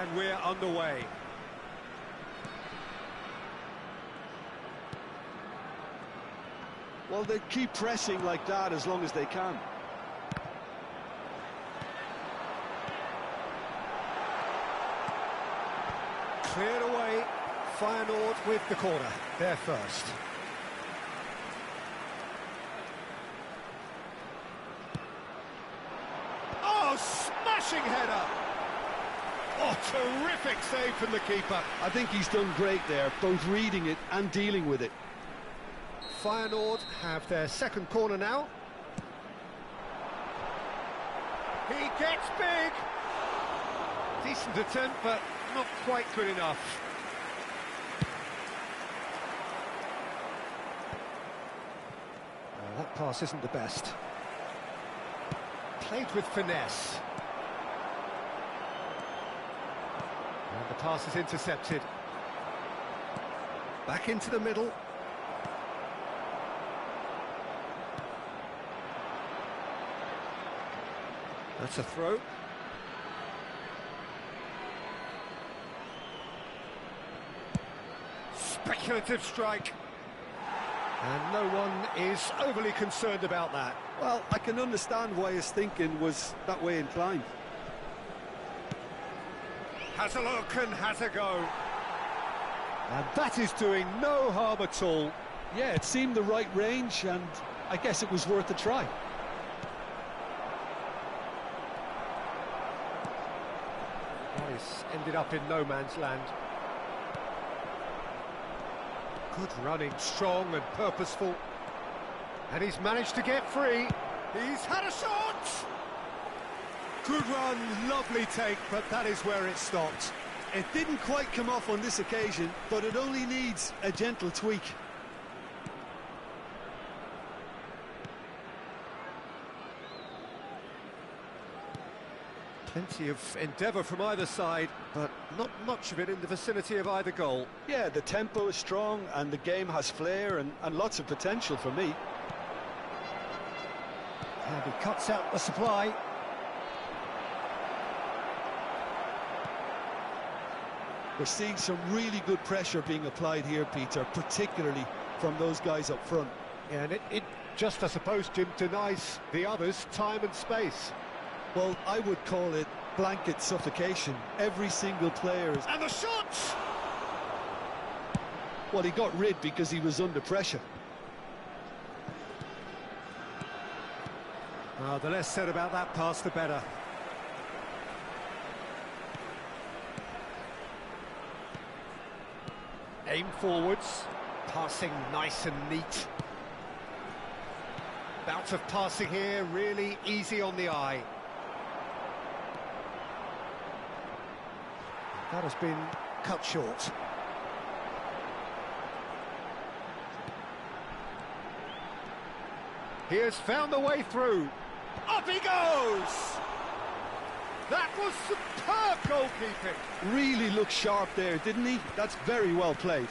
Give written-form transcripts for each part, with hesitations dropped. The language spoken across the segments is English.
And we're underway. Well, they keep pressing like that as long as they can. Cleared away. Feyenoord with the corner. They're first. Oh, smashing header! Oh, terrific save from the keeper. I think he's done great there, both reading it and dealing with it. Feyenoord have their second corner now. He gets big! Decent attempt, but not quite good enough. That pass isn't the best. Played with finesse. And the pass is intercepted. Back into the middle. That's a throw. Speculative strike. And no one is overly concerned about that. Well, I can understand why his thinking was that way inclined. Has a look and has a go. And that is doing no harm at all. Yeah, it seemed the right range, and I guess it was worth a try. This ended up in no man's land. Good running, strong and purposeful. And he's managed to get free. He's had a shot! Good run, lovely take, but that is where it stopped. It didn't quite come off on this occasion, but it only needs a gentle tweak. Plenty of endeavour from either side, but not much of it in the vicinity of either goal. Yeah, the tempo is strong and the game has flair and lots of potential for me. And he cuts out the supply. We're seeing some really good pressure being applied here, Peter, particularly from those guys up front. Yeah, and it just, I suppose, Jim, denies the others time and space. Well, I would call it blanket suffocation. Every single player is... And the shot! Well, he got rid because he was under pressure. Well, the less said about that pass, the better. Aim forwards, passing nice and neat. Bout of passing here, really easy on the eye. That has been cut short. He has found the way through. Up he goes! That was superb goalkeeping. Really looked sharp there, didn't he? That's very well played.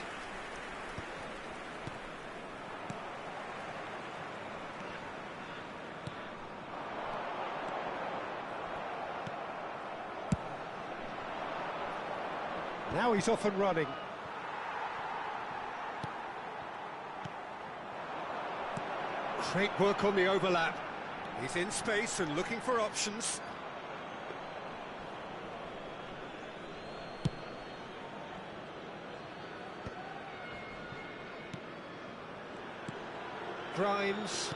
Now he's off and running. Great work on the overlap. He's in space and looking for options. Grimes.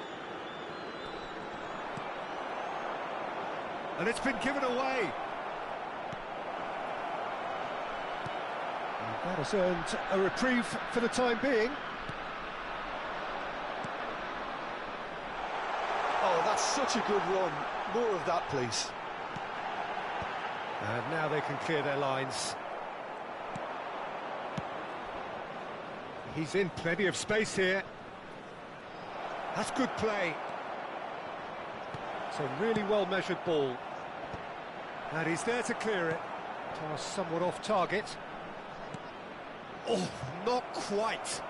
And it's been given away. That has earned a reprieve for the time being. Oh, that's such a good run. More of that, please. And now they can clear their lines. He's in plenty of space here. That's good play. It's a really well-measured ball. And he's there to clear it. Pass somewhat off target. Oh, not quite.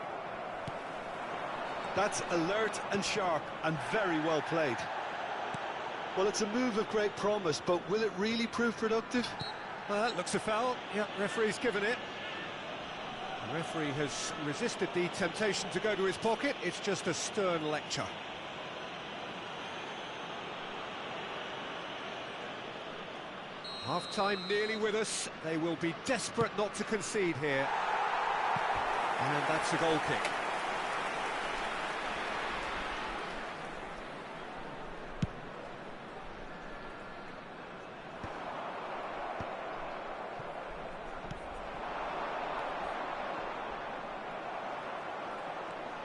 That's alert and sharp and very well played. Well, it's a move of great promise, but will it really prove productive? Looks a foul. Yeah, referee's given it. The referee has resisted the temptation to go to his pocket. It's just a stern lecture. Half-time nearly with us. They will be desperate not to concede here. And that's a goal kick.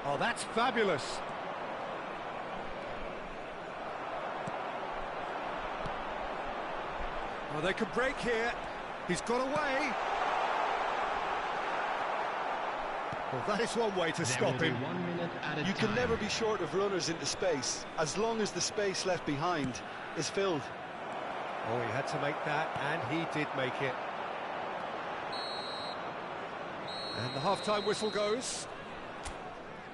Oh, that's fabulous. Well, they can break here. He's got away. Well, that is one way to stop him. 1 minute at a time. You can never be short of runners into space, as long as the space left behind is filled. Oh, he had to make that, and he did make it. And the half-time whistle goes.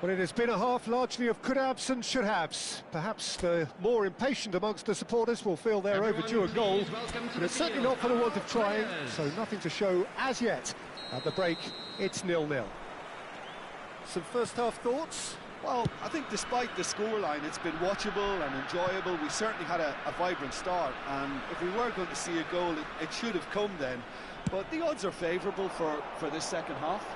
Well, it has been a half largely of could-haves and should-haves. Perhaps the more impatient amongst the supporters will feel they're overdue a goal, but it's certainly not for the want of trying, so nothing to show as yet. At the break, it's 0-0. Some first-half thoughts? Well, I think despite the scoreline, it's been watchable and enjoyable. We certainly had a vibrant start, and if we were going to see a goal, it should have come then. But the odds are favourable for this second half.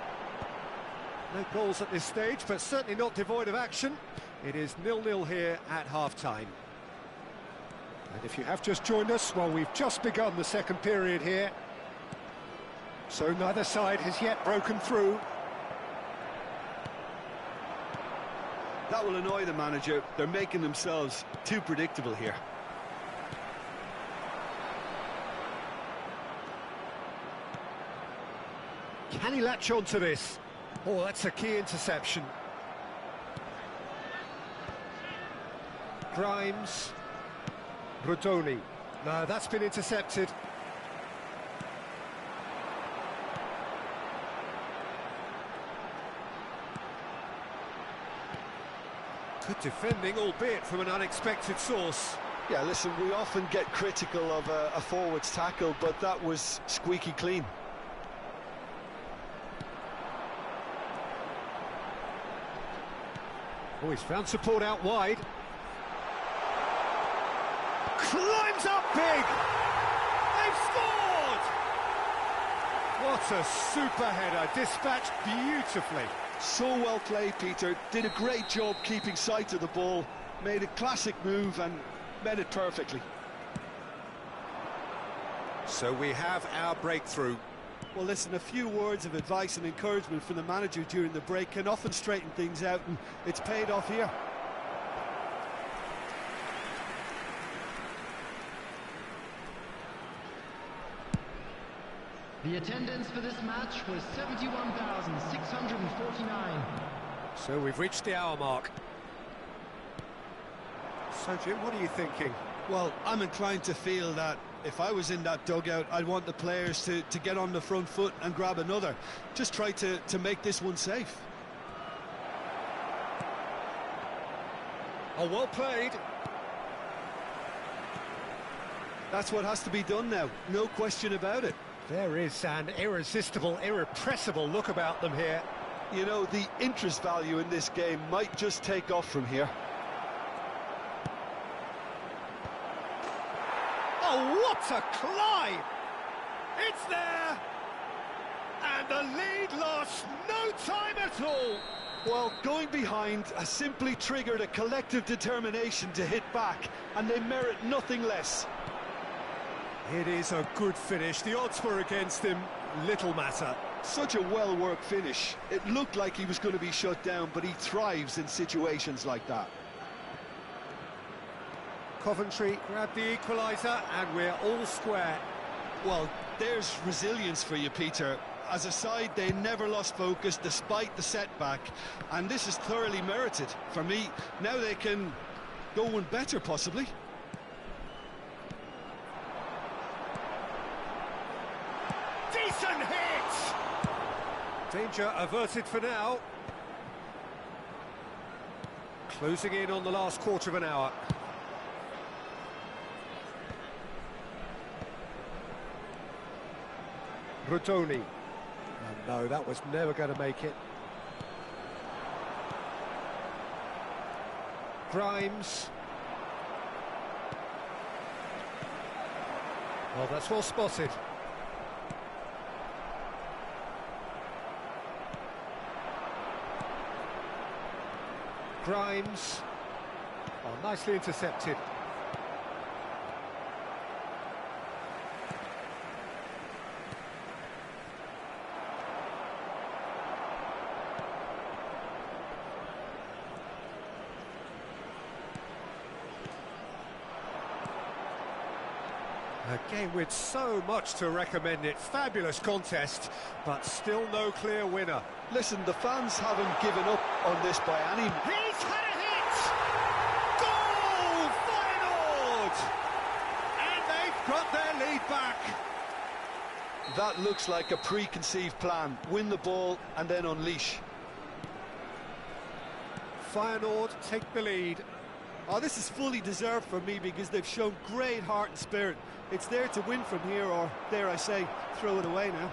No goals at this stage, but certainly not devoid of action. It is 0-0 here at half-time. And if you have just joined us, well, we've just begun the second period here. So neither side has yet broken through. That will annoy the manager. They're making themselves too predictable here. Can he latch on to this? Oh, that's a key interception. Grimes. Rodoni. No, that's been intercepted. Good defending, albeit from an unexpected source. Yeah, listen, we often get critical of a forward's tackle, but that was squeaky clean. Oh, he's found support out wide. Climbs up big! They've scored! What a super header, dispatched beautifully. So well played, Peter. Did a great job keeping sight of the ball, made a classic move and met it perfectly. So we have our breakthrough. Well, listen, a few words of advice and encouragement from the manager during the break can often straighten things out, and it's paid off here. The attendance for this match was 71,649. So we've reached the hour mark. So, Jim, what are you thinking? Well, I'm inclined to feel that if I was in that dugout, I'd want the players to get on the front foot and grab another. Just try to make this one safe. Oh, well played. That's what has to be done now, no question about it. There is an irresistible, irrepressible look about them here. You know, the interest value in this game might just take off from here. Oh, what a climb! It's there! And the lead lost no time at all! Well, going behind has simply triggered a collective determination to hit back, and they merit nothing less. It is a good finish. The odds were against him. Little matter. Such a well-worked finish. It looked like he was going to be shut down, but he thrives in situations like that. Coventry grab the equaliser, and we're all square. Well, there's resilience for you, Peter. As a side, they never lost focus despite the setback, and this is thoroughly merited. For me, now they can go one better, possibly. Decent hit! Danger averted for now. Closing in on the last quarter of an hour. Rutoni. And no, that was never going to make it. Grimes. Well, that's well spotted. Grimes. Oh, nicely intercepted. A game with so much to recommend it. Fabulous contest, but still no clear winner. Listen, the fans haven't given up on this by any... He's had a hit! Goal! Feyenoord! And they've got their lead back. That looks like a preconceived plan. Win the ball and then unleash. Feyenoord take the lead. Oh, this is fully deserved for me because they've shown great heart and spirit. It's there to win from here, or, dare I say, throw it away now.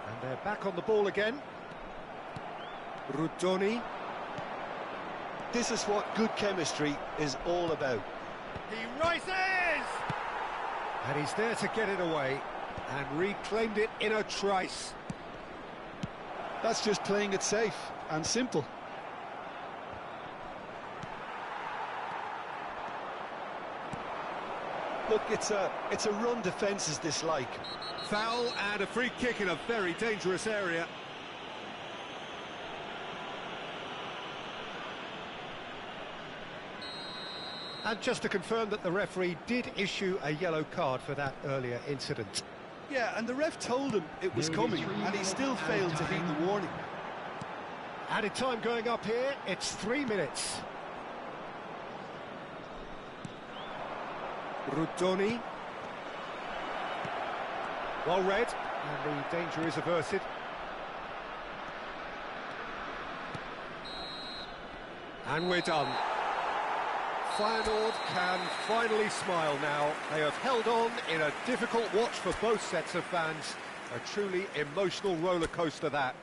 And they're back on the ball again. Rutoni. This is what good chemistry is all about. He rises! And he's there to get it away, and reclaimed it in a trice. That's just playing it safe and simple. Look, it's a run defence dislike. Foul and a free kick in a very dangerous area. And just to confirm that the referee did issue a yellow card for that earlier incident. Yeah, and the ref told him it was coming, and he still failed to heed the warning. Added time going up here, it's 3 minutes. Rutoni. Well read, and the danger is averted. And we're done. Feyenoord can finally smile now. They have held on in a difficult watch for both sets of fans. A truly emotional roller coaster that.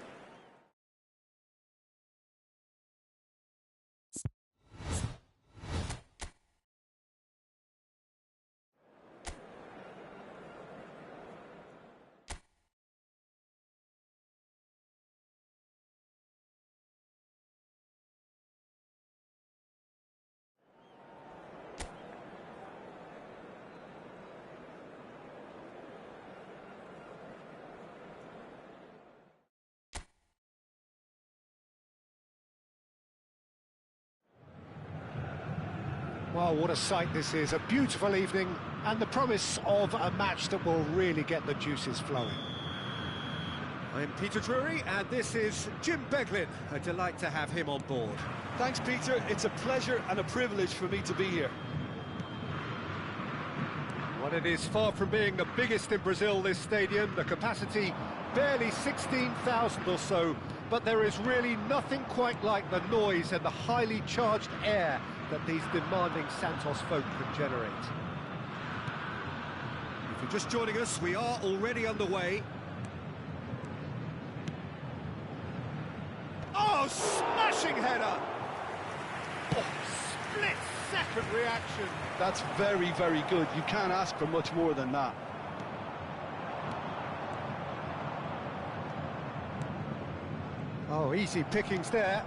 Well, what a sight this is. A beautiful evening and the promise of a match that will really get the juices flowing. I'm Peter Drury and this is Jim Beglin. A delight to have him on board. Thanks, Peter. It's a pleasure and a privilege for me to be here. Well, it is far from being the biggest in Brazil, this stadium. The capacity barely 16,000 or so, but there is really nothing quite like the noise and the highly charged air that these demanding Santos folk can generate. If you're just joining us, we are already underway. Oh, smashing header! Oh, split-second reaction. That's very, very good. You can't ask for much more than that. Oh, easy pickings there.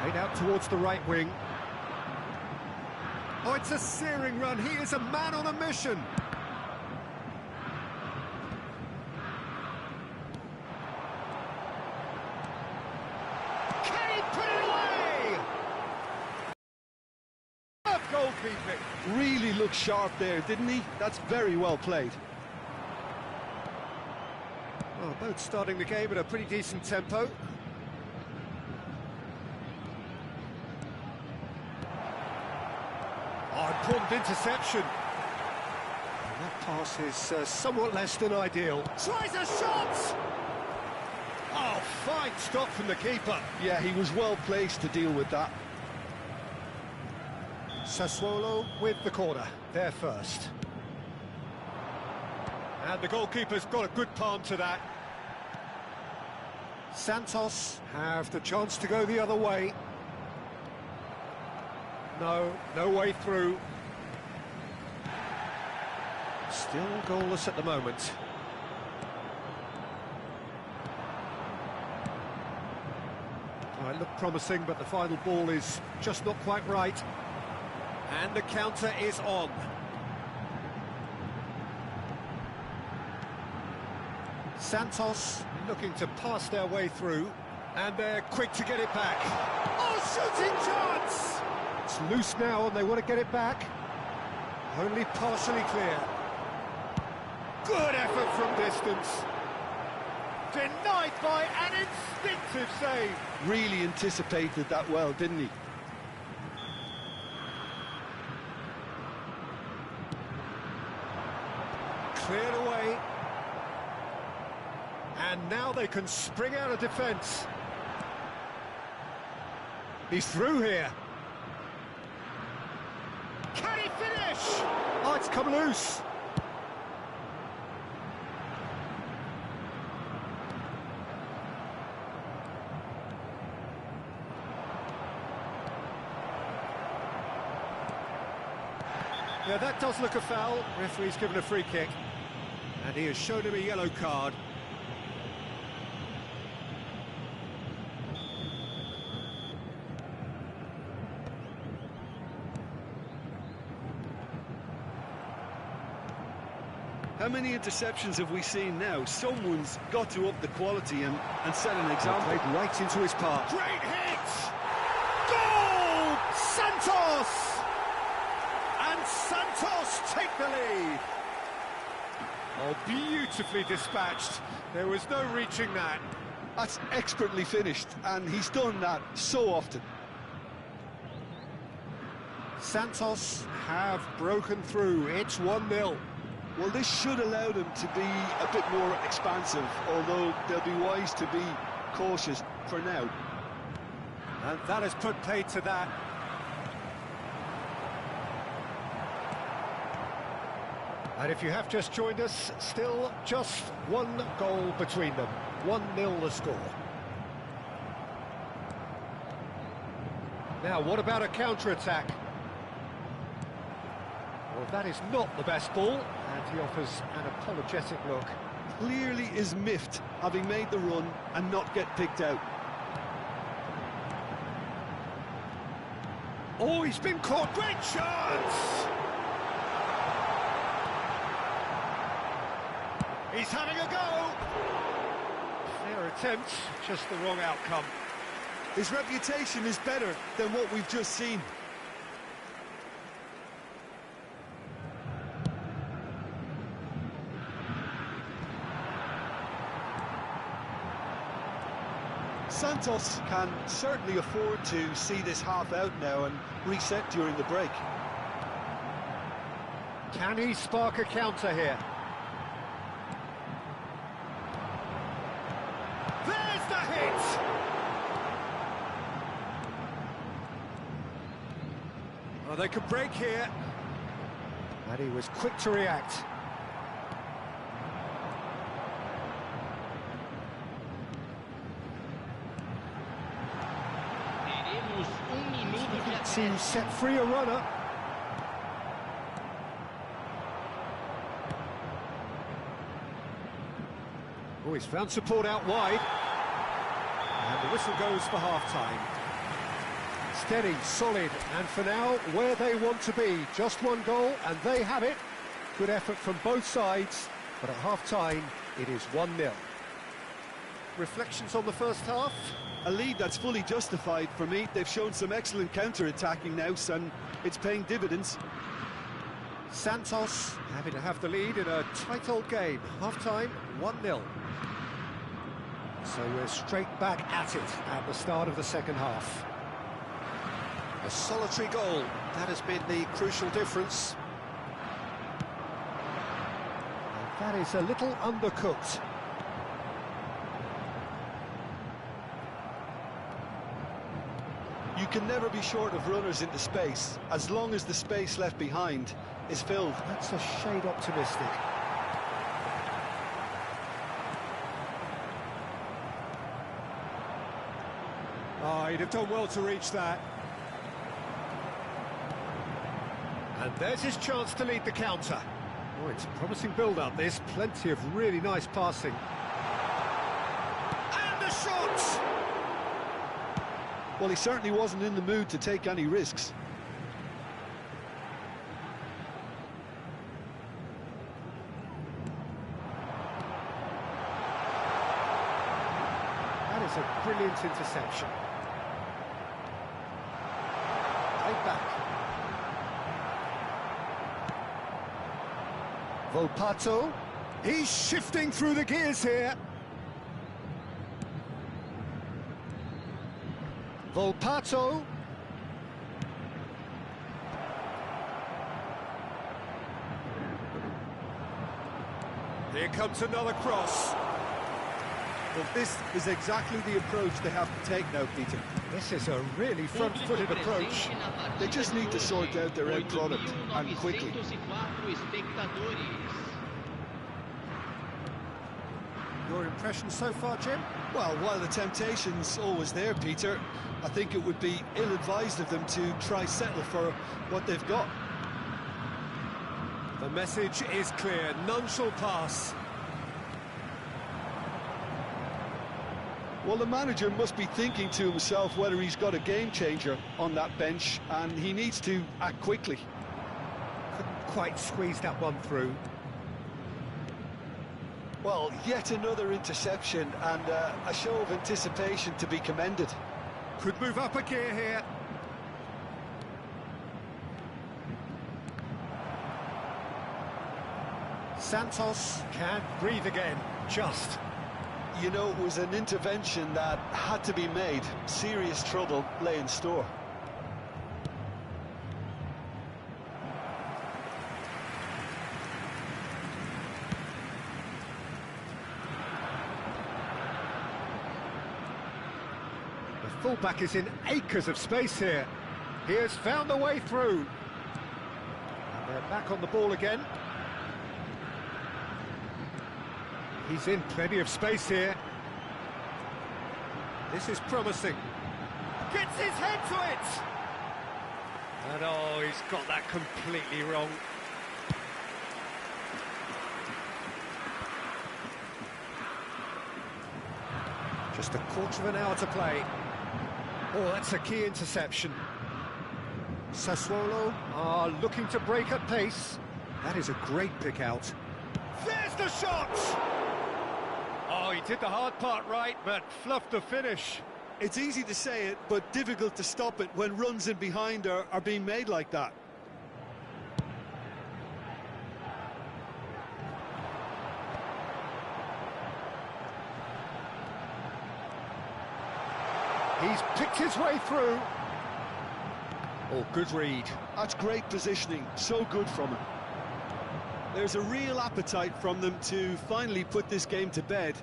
Played out towards the right wing. Oh, it's a searing run. He is a man on a mission. Can he put it away? Goalkeeping. Really looked sharp there, didn't he? That's very well played. Well, both starting the game at a pretty decent tempo. Oh, important interception. And that pass is somewhat less than ideal. Tries a shot! Oh, fine stop from the keeper. Yeah, he was well placed to deal with that. Sassuolo with the corner, there first. And the goalkeeper's got a good palm to that. Santos have the chance to go the other way. No way through. Still goalless at the moment. It looked promising, but the final ball is just not quite right. And the counter is on. Santos looking to pass their way through, and they're quick to get it back. Oh, shooting chance! It's loose now, and they want to get it back. Only partially clear. Good effort from distance. Denied by an instinctive save. Really anticipated that well, didn't he? Cleared away. And now they can spring out of defence. He's through here. Can he finish? Oh, it's come loose. Yeah, that does look a foul. Referee's given a free kick. And he has shown him a yellow card. How many interceptions have we seen now? Someone's got to up the quality and set an example. Played right into his path. Great hit! Goal! Santos! And Santos take the lead. Oh, beautifully dispatched. There was no reaching that. That's expertly finished, and he's done that so often. Santos have broken through. It's 1-0. Well, this should allow them to be a bit more expansive, although they'll be wise to be cautious for now. And that has put paid to that. And if you have just joined us, still just one goal between them. 1-0 the score. Now, what about a counter-attack? Well, that is not the best ball, and he offers an apologetic look. Clearly is miffed, having made the run and not get picked out. Oh, he's been caught. Great chance! He's having a go! Fair attempt, just the wrong outcome. His reputation is better than what we've just seen. Santos can certainly afford to see this half out now and reset during the break. Can he spark a counter here? There's the hit! Oh, they could break here. And he was quick to react. To set free a runner. Oh, he's found support out wide. And the whistle goes for half-time. Steady, solid, and for now, where they want to be. Just one goal, and they have it. Good effort from both sides, but at half-time, it is 1-0. Reflections on the first half? A lead that's fully justified for me. They've shown some excellent counter-attacking now, and it's paying dividends. Santos happy to have the lead in a tight old game. Half-time, 1-0. So we're straight back at it at the start of the second half. A solitary goal, that has been the crucial difference. And that is a little undercooked. You You can never be short of runners into space, as long as the space left behind is filled. That's a shade optimistic. Oh, he'd have done well to reach that. And there's his chance to lead the counter. Oh, it's a promising build-up, this. Plenty of really nice passing. And the shot! Well, he certainly wasn't in the mood to take any risks. That is a brilliant interception. Played back. Volpato. He's shifting through the gears here. Volpato. Here comes another cross. Well, this is exactly the approach they have to take now, Peter. This is a really front-footed approach. They just need to sort out their end product, and quickly. Your impression so far, Jim? Well, while the temptation's always there, Peter, I think it would be ill-advised of them to try settle for what they've got. The message is clear, none shall pass. Well, the manager must be thinking to himself whether he's got a game-changer on that bench, and he needs to act quickly. Couldn't quite squeeze that one through. Well, yet another interception, and a show of anticipation to be commended. Could move up a gear here. Santos can breathe again, just. You know, it was an intervention that had to be made. Serious trouble lay in store. The fullback is in acres of space here. He has found a way through. And they're back on the ball again. He's in plenty of space here. This is promising. Gets his head to it! And oh, he's got that completely wrong. Just a quarter of an hour to play. Oh, that's a key interception. Sassuolo are looking to break at pace. That is a great pick out. There's the shot! Oh, he did the hard part right, but fluffed the finish. It's easy to say it, but difficult to stop it when runs in behind are being made like that. He's picked his way through. Oh, good read. That's great positioning, so good from him. There's a real appetite from them to finally put this game to bed,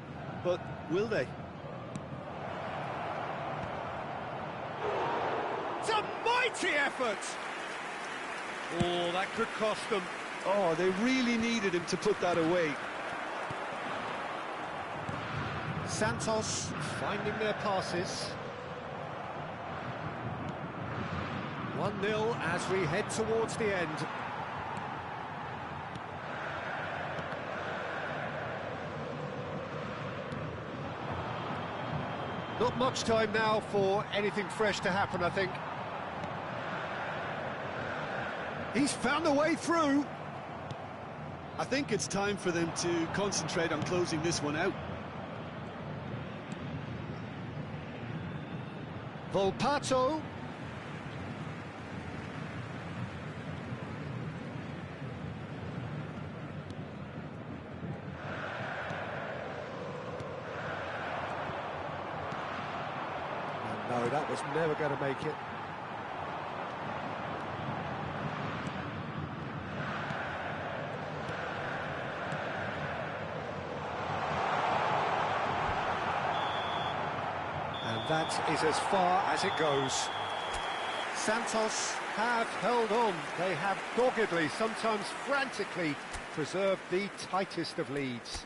but will they? It's a mighty effort! Oh, that could cost them. Oh, they really needed him to put that away. Santos finding their passes. 1-0 as we head towards the end. Not much time now for anything fresh to happen, I think. He's found a way through. I think it's time for them to concentrate on closing this one out. Volpato. No, that was never going to make it. And that is as far as it goes. Santos have held on. They have doggedly, sometimes frantically, preserved the tightest of leads.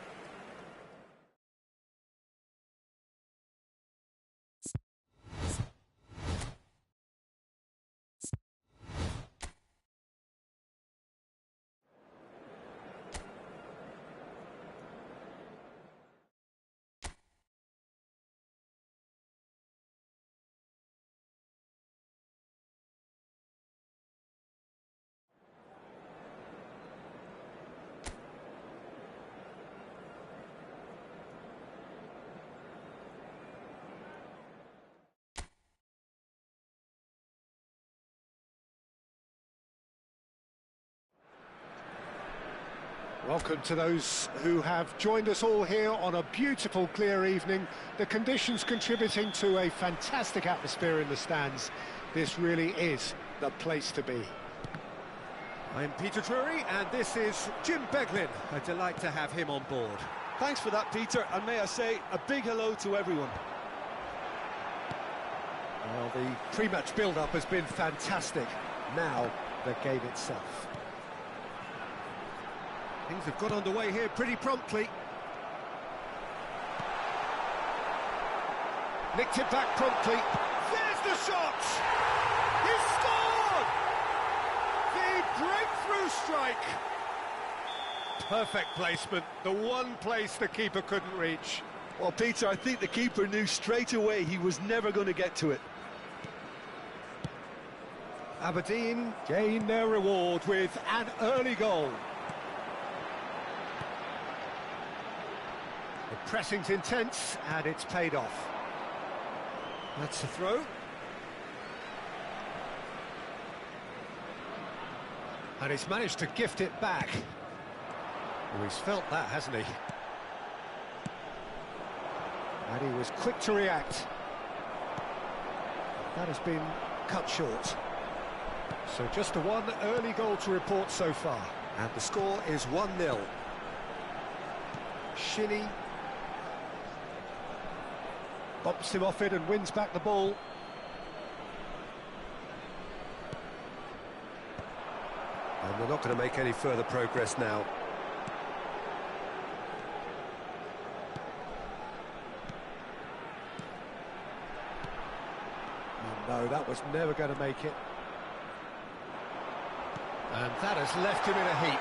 Welcome to those who have joined us all here on a beautiful, clear evening. The conditions contributing to a fantastic atmosphere in the stands. This really is the place to be. I'm Peter Drury, and this is Jim Beglin. A delight to have him on board. Thanks for that, Peter, and may I say a big hello to everyone. Well, the pre-match build-up has been fantastic. Now, the game itself. Things have got underway here pretty promptly. Nicked it back promptly. There's the shot! He scored! The breakthrough strike! Perfect placement, the one place the keeper couldn't reach. Well, Peter, I think the keeper knew straight away he was never going to get to it. Aberdeen gain their reward with an early goal. The pressing's intense, and it's paid off. That's a throw. And he's managed to gift it back. Oh, he's felt that, hasn't he? And he was quick to react. That has been cut short. So just the one early goal to report so far. And the score is 1-0. Shinnie bumps him off it and wins back the ball. And they're not going to make any further progress now. Oh, no, that was never going to make it. And that has left him in a heap.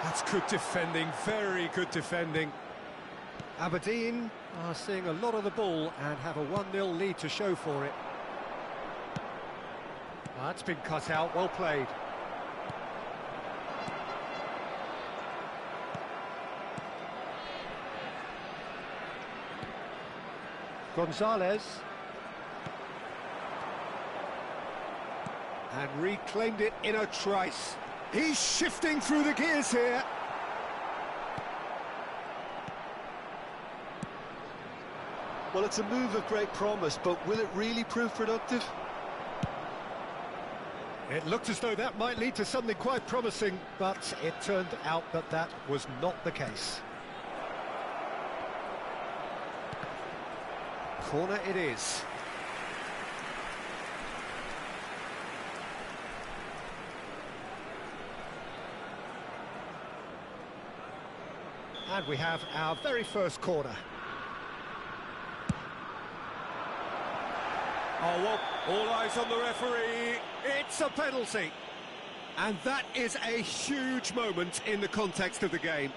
That's good defending, very good defending. Aberdeen are seeing a lot of the ball and have a 1-0 lead to show for it. That's been cut out, well played. Gonzalez. And reclaimed it in a trice. He's shifting through the gears here. Well, it's a move of great promise, but will it really prove productive? It looked as though that might lead to something quite promising, but it turned out that that was not the case. Corner it is. And we have our very first corner. Oh, well, all eyes on the referee. It's a penalty. And that is a huge moment in the context of the game.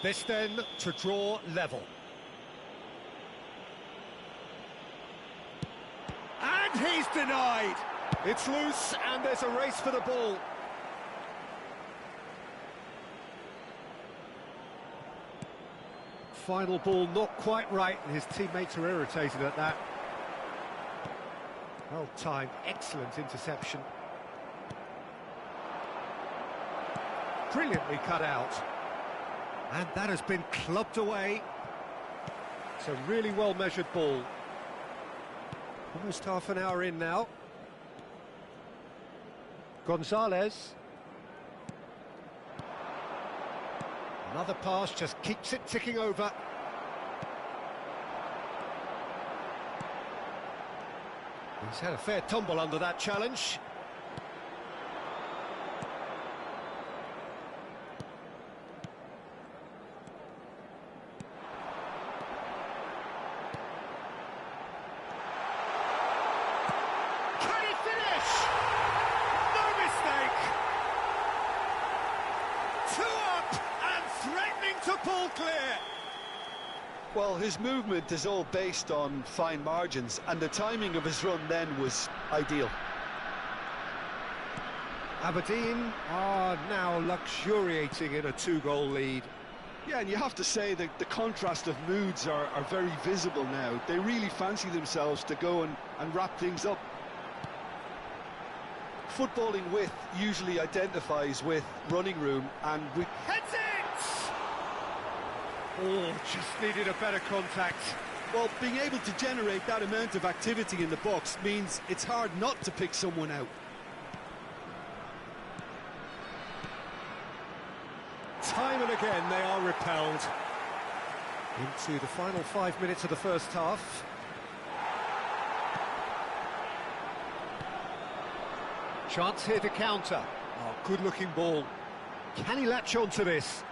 This then to draw level. And he's denied. It's loose and there's a race for the ball. Final ball not quite right, and his teammates are irritated at that. Well timed, excellent interception. Brilliantly cut out. And that has been clubbed away. It's a really well-measured ball. Almost half an hour in now. Gonzalez. Another pass just keeps it ticking over. He's had a fair tumble under that challenge. Can he finish? No mistake! 2 up and threatening to pull clear. Well, his movement is all based on fine margins, and the timing of his run then was ideal. Aberdeen are now luxuriating in a 2-goal lead. Yeah, and you have to say that the contrast of moods are very visible now. They really fancy themselves to go and wrap things up. Footballing width usually identifies with running room, and we... Heads it! Oh, just needed a better contact. Well, being able to generate that amount of activity in the box means it's hard not to pick someone out. Time and again they are repelled. Into the final 5 minutes of the first half. Chance here to counter. Oh, good-looking ball. Can he latch on to this?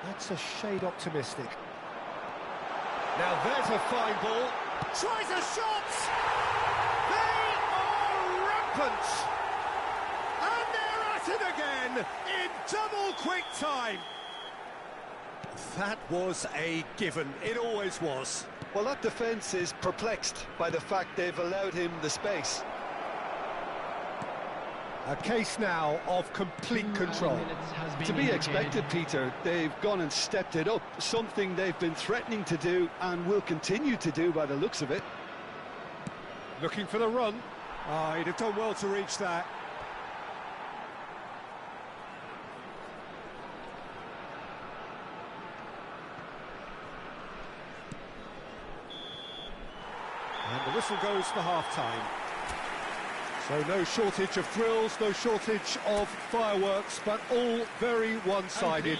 That's a shade optimistic. Now there's a fine ball. Tries a shot! They are rampant! And they're at it again in double quick time. That was a given. It always was. Well, that defence is perplexed by the fact they've allowed him the space. A case now of complete control. To be expected, Peter. They've gone and stepped it up, something they've been threatening to do and will continue to do by the looks of it. Looking for the run. Oh, he'd have done well to reach that. And the whistle goes for half-time. So no shortage of thrills, no shortage of fireworks, but all very one-sided.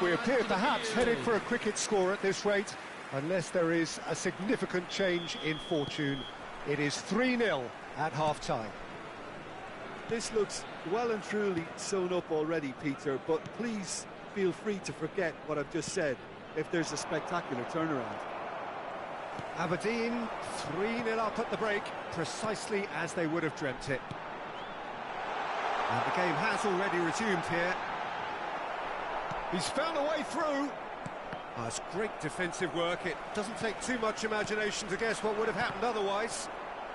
We appear perhaps headed for a cricket score at this rate, unless there is a significant change in fortune. It is 3-0 at half-time. This looks well and truly sewn up already, Peter, but please feel free to forget what I've just said if there's a spectacular turnaround. Aberdeen 3-0 up at the break, precisely as they would have dreamt it. And the game has already resumed here. He's found a way through. Oh, it's great defensive work. It doesn't take too much imagination to guess what would have happened otherwise.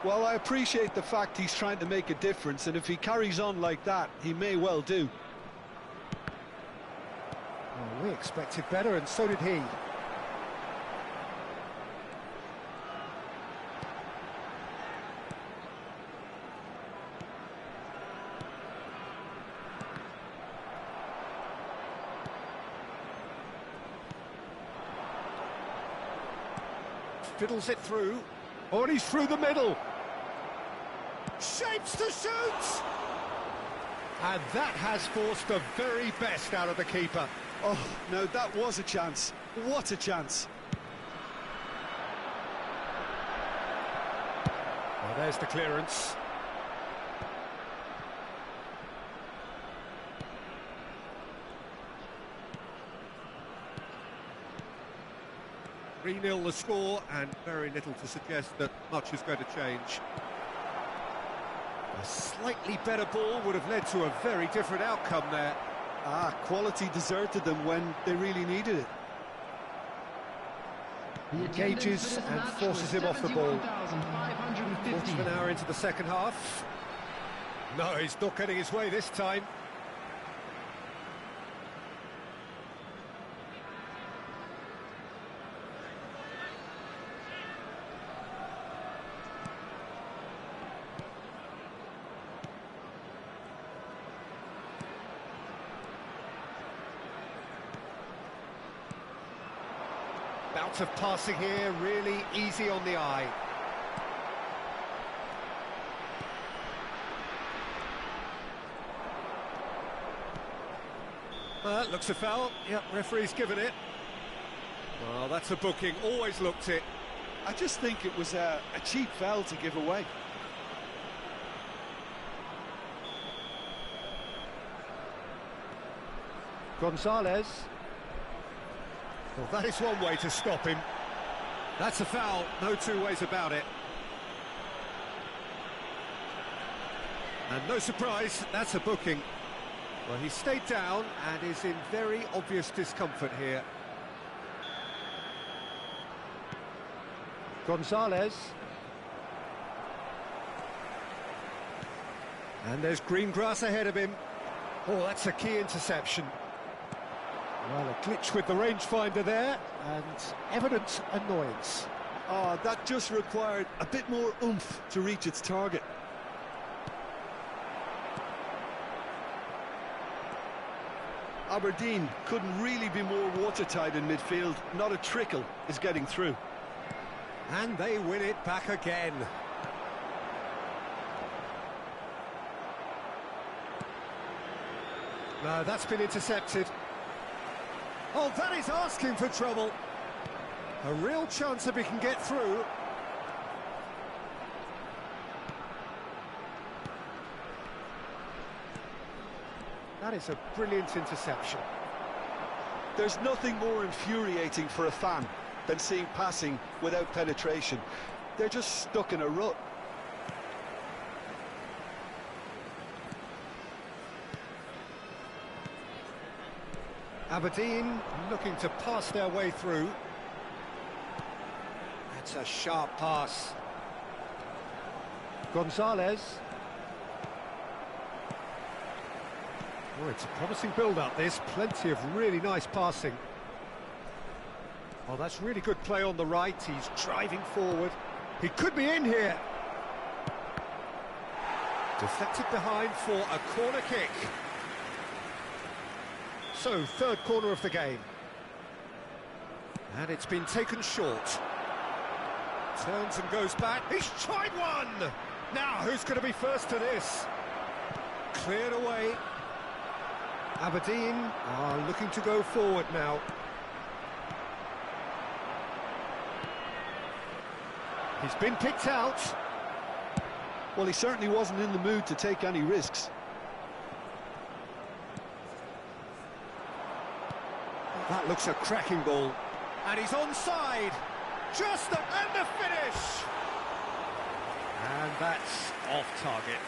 Well, I appreciate the fact he's trying to make a difference, and if he carries on like that, he may well do. Well, we expected better, and so did he. Fiddles it through. Oh, and he's through the middle. Shapes to shoot! And that has forced the very best out of the keeper. Oh, no, that was a chance. What a chance. Well, there's the clearance. Three-0 the score, and very little to suggest that much is going to change. A slightly better ball would have led to a very different outcome there. Quality deserted them when they really needed it. He engages and forces him off the ball. Quarter of an hour into the second half. No, he's not getting his way this time. Bout of passing here, really easy on the eye. Looks a foul. Yep, referee's given it. Well, that's a booking, always looked it. I just think it was a cheap foul to give away. Gonzalez. Well, that is one way to stop him. That's a foul, no two ways about it. And no surprise, that's a booking. Well, he stayed down and is in very obvious discomfort here. Gonzalez. And there's green grass ahead of him. Oh, that's a key interception. Well, a glitch with the rangefinder there, and evident annoyance. Oh, that just required a bit more oomph to reach its target. Aberdeen couldn't really be more watertight in midfield. Not a trickle is getting through. And they win it back again. No, that's been intercepted. Oh, that is asking for trouble. A real chance if he can get through. That is a brilliant interception. There's nothing more infuriating for a fan than seeing passing without penetration. They're just stuck in a rut. Aberdeen looking to pass their way through. That's a sharp pass. Gonzalez. Oh, it's a promising build-up, this. Plenty of really nice passing. Oh, that's really good play on the right. He's driving forward. He could be in here. Deflected behind for a corner kick. So, third corner of the game. And it's been taken short. Turns and goes back. He's tried one! Now, who's going to be first to this? Cleared away. Aberdeen are looking to go forward now. He's been picked out. Well, he certainly wasn't in the mood to take any risks. That looks a cracking ball. And he's onside. And the finish! And that's off target.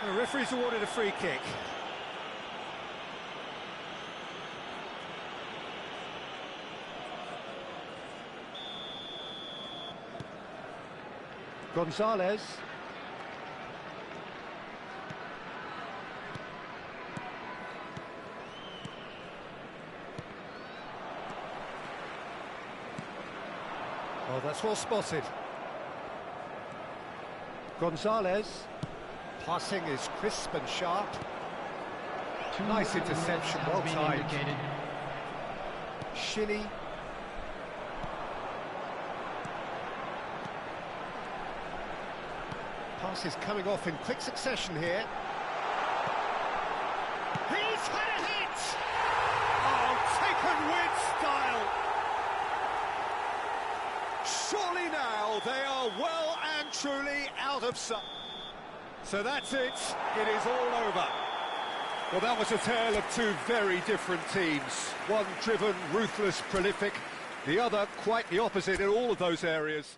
The referee's awarded a free kick. Gonzalez. Oh, that's well spotted. Gonzalez. Passing is crisp and sharp. Nice interception, well timed. Shinny. Pass is coming off in quick succession here. He's had a hit! Oh, taken with style! Surely now they are well and truly out of sight. So that's it, it is all over. Well, that was a tale of two very different teams. One driven, ruthless, prolific, the other quite the opposite in all of those areas.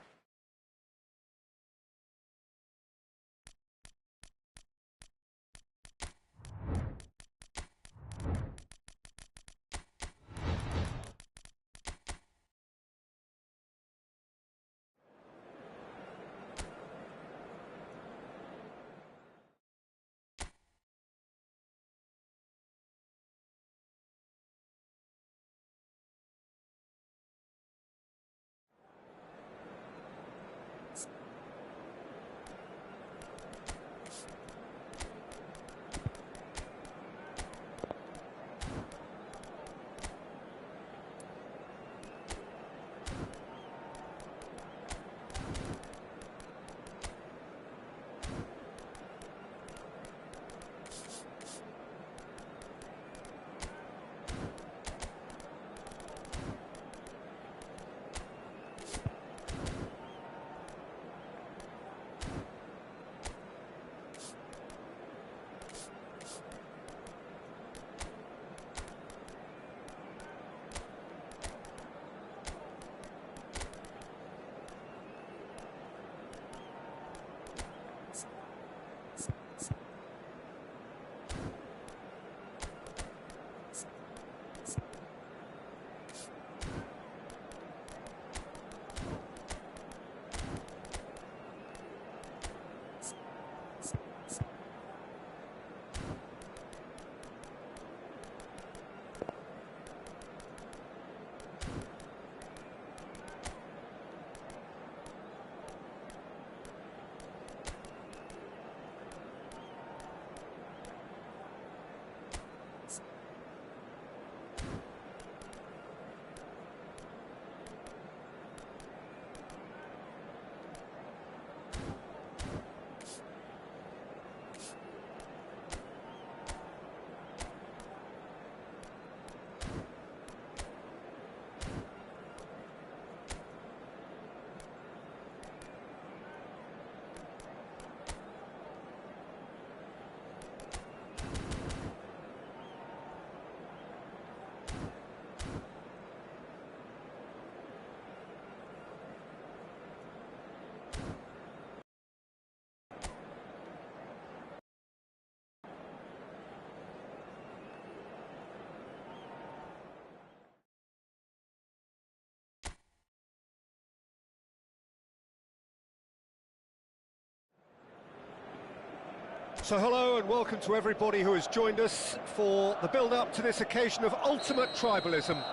So hello and welcome to everybody who has joined us for the build-up to this occasion of ultimate tribalism.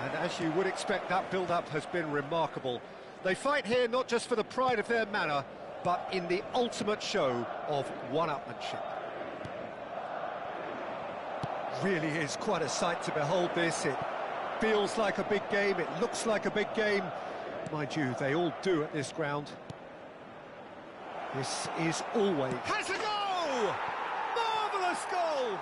And as you would expect, that build-up has been remarkable. They fight here not just for the pride of their manor, but in the ultimate show of one-upmanship. Really is quite a sight to behold this. It feels like a big game, it looks like a big game. Mind you, they all do at this ground. This is always... Has a goal! Marvellous goal!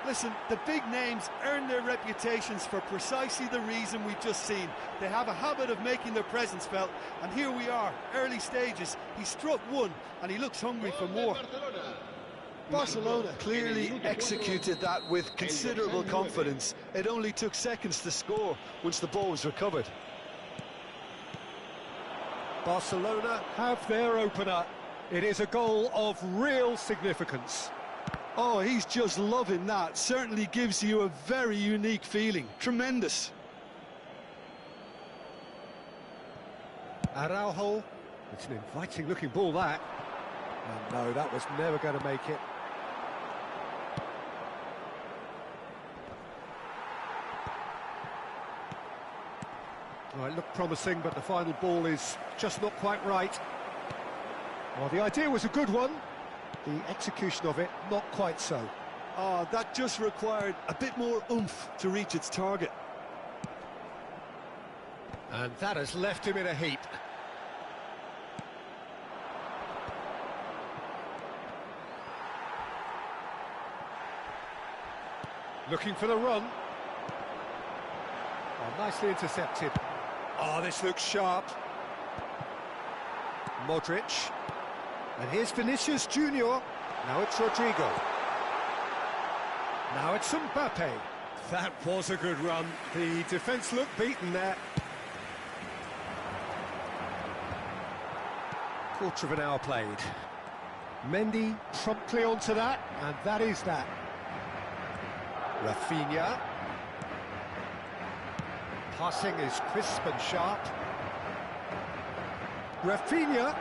Listen, the big names earn their reputations for precisely the reason we've just seen. They have a habit of making their presence felt, and here we are, early stages. He struck one, and he looks hungry for more. Barcelona clearly executed that with considerable confidence. It only took seconds to score once the ball was recovered. Barcelona have their opener. It is a goal of real significance. Oh, he's just loving that. Certainly gives you a very unique feeling. Tremendous. Araujo. It's an inviting looking ball, that. And no, that was never going to make it. Well, it looked promising, but the final ball is just not quite right. Well, the idea was a good one. The execution of it, not quite so. Oh, that just required a bit more oomph to reach its target. And that has left him in a heap. Looking for the run. Oh, nicely intercepted. Oh, this looks sharp. Modric. And here's Vinicius Junior. Now it's Rodrigo. Now it's Mbappe. That was a good run. The defence looked beaten there. Quarter of an hour played. Mendy promptly onto that, and that is that. Rafinha. Passing is crisp and sharp. Rafinha.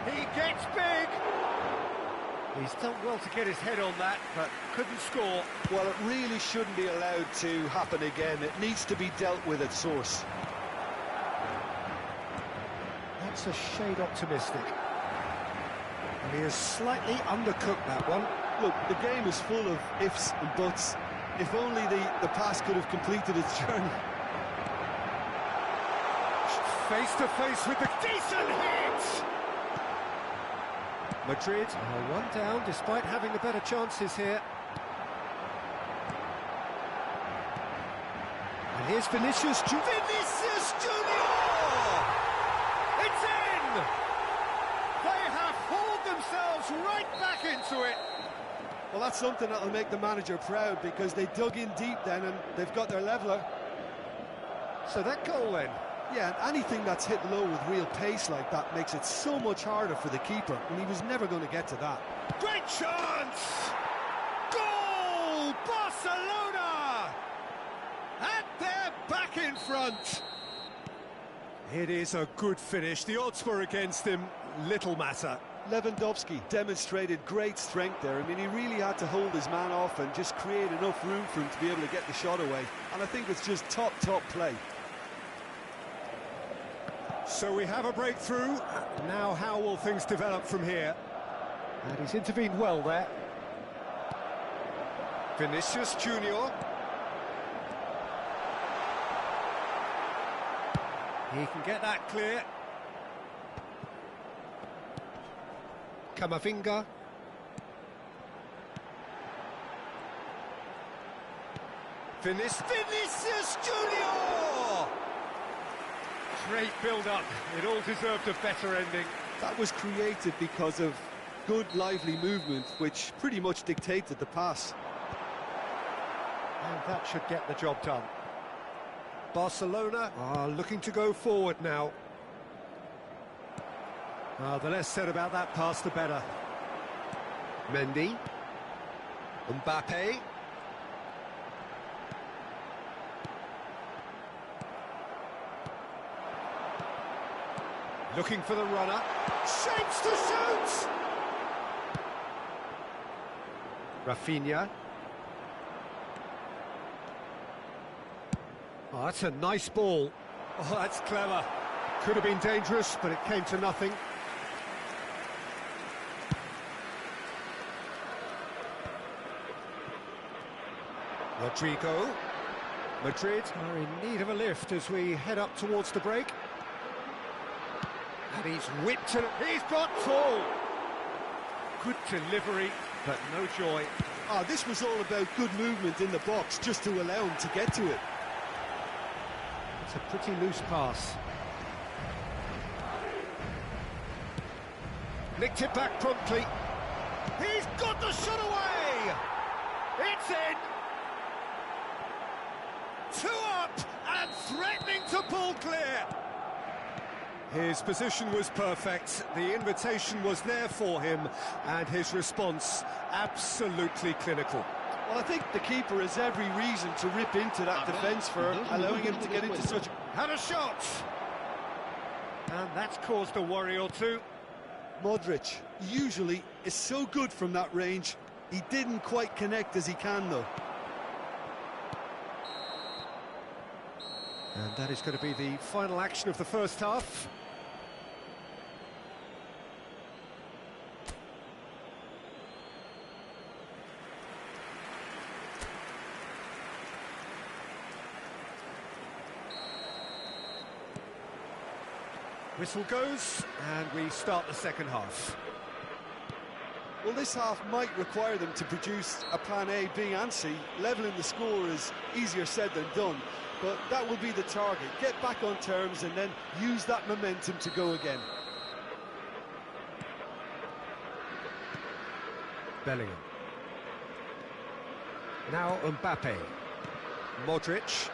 He gets big! He's done well to get his head on that, but couldn't score. Well, it really shouldn't be allowed to happen again. It needs to be dealt with at source. That's a shade optimistic. And he has slightly undercooked that one. Look, the game is full of ifs and buts. If only the pass could have completed its journey. Face to face with the decent hit! Madrid are one down despite having the better chances here. And here's Vinicius Junior. Vinicius Junior! It's in! They have hauled themselves right back into it. Well, that's something that'll make the manager proud, because they dug in deep then and they've got their leveller. So that goal then? Yeah, and anything that's hit low with real pace like that makes it so much harder for the keeper, and he was never going to get to that. Great chance! Goal! Barcelona! And they're back in front. It is a good finish. The odds were against him. Little matter. Lewandowski demonstrated great strength there. I mean, he really had to hold his man off and just create enough room for him to be able to get the shot away. And I think it's just top play. So we have a breakthrough. Now how will things develop from here? And he's intervened well there. Vinicius Junior. He can get that clear. Camavinga. Vinicius Junior! Great build-up. It all deserved a better ending. That was created because of good, lively movement, which pretty much dictated the pass. And that should get the job done. Barcelona are looking to go forward now. The less said about that pass, the better. Mendy. Mbappe. Looking for the runner. Shapes to shoot! Rafinha. Oh, that's a nice ball. Oh, that's clever. Could have been dangerous, but it came to nothing. Rodrigo. Madrid are in need of a lift as we head up towards the break. And he's whipped it. He's got full. Good delivery, but no joy. Oh, this was all about good movement in the box just to allow him to get to it. It's a pretty loose pass. Nicked it back promptly. He's got the shot away! It's in! 2 up and threatening to pull clear. His position was perfect, the invitation was there for him, and his response absolutely clinical. Well, I think the keeper has every reason to rip into that defence for allowing him to get into such... Had a shot! And that's caused a worry or two. Modric usually is so good from that range. He didn't quite connect as he can, though. And that is going to be the final action of the first half. Whistle goes, and we start the second half. Well, this half might require them to produce a plan A, B and C. Levelling the score is easier said than done, but that will be the target. Get back on terms and then use that momentum to go again. Bellingham. Now Mbappe. Modric.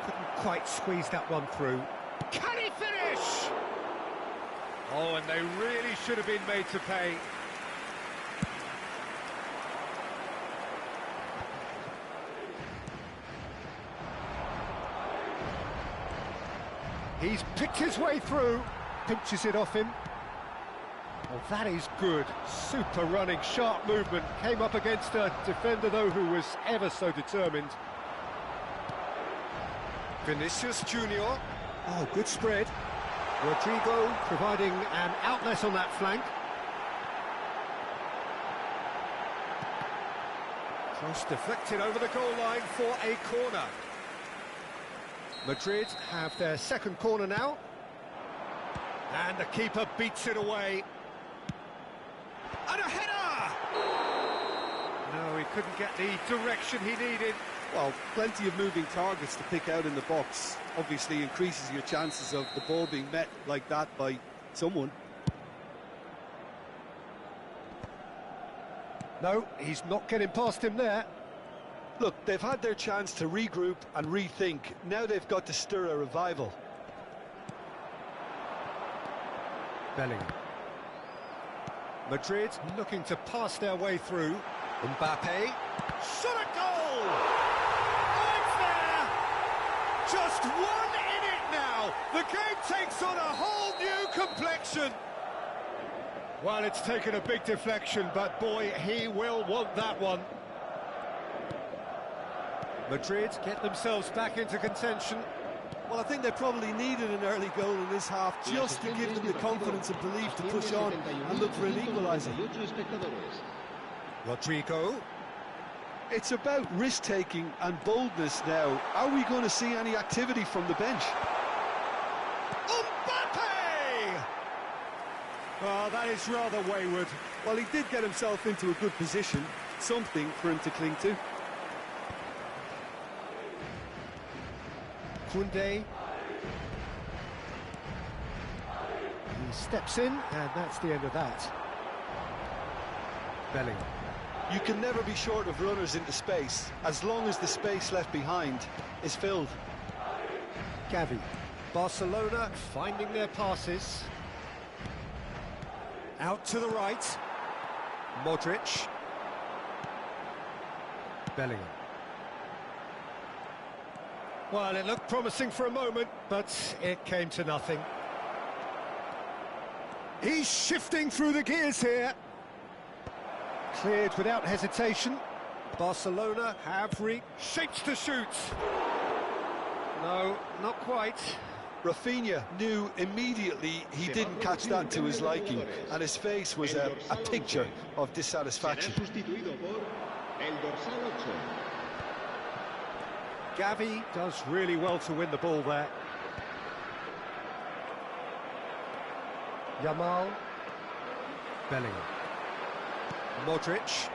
Couldn't quite squeeze that one through. Can he finish? Oh, and they really should have been made to pay. He's picked his way through, pinches it off him. Well, that is good. Super running, sharp movement. Came up against a defender, though, who was ever so determined. Vinicius Junior. Oh, good spread. Rodrigo providing an outlet on that flank. Cross deflected over the goal line for a corner. Madrid have their second corner now. And the keeper beats it away. And a header! No, he couldn't get the direction he needed. Well, plenty of moving targets to pick out in the box. Obviously increases your chances of the ball being met like that by someone. No, he's not getting past him there. Look, they've had their chance to regroup and rethink. Now they've got to stir a revival. Bellingham. Madrid looking to pass their way through. Mbappe. Shot a goal! Oh, it's there! Just one in it now! The game takes on a whole new complexion! Well, it's taken a big deflection, but boy, he will want that one. Madrid get themselves back into contention. Well, I think they probably needed an early goal in this half just to give them the confidence and belief to push on and look for an equaliser. Rodrigo. It's about risk-taking and boldness now. Are we going to see any activity from the bench? Mbappe! Oh, that is rather wayward. Well, he did get himself into a good position, something for him to cling to. Koundé. He steps in, and that's the end of that. Bellingham. You can never be short of runners into space, as long as the space left behind is filled. Gavi. Barcelona finding their passes. Out to the right. Modric. Bellingham. Well, it looked promising for a moment, but it came to nothing. He's shifting through the gears here. Cleared without hesitation. Barcelona have shapes to shoot. No, not quite. Rafinha knew immediately he didn't catch that to his liking, and his face was a picture of dissatisfaction. Gavi does really well to win the ball there. Yamal. Bellingham. Modric.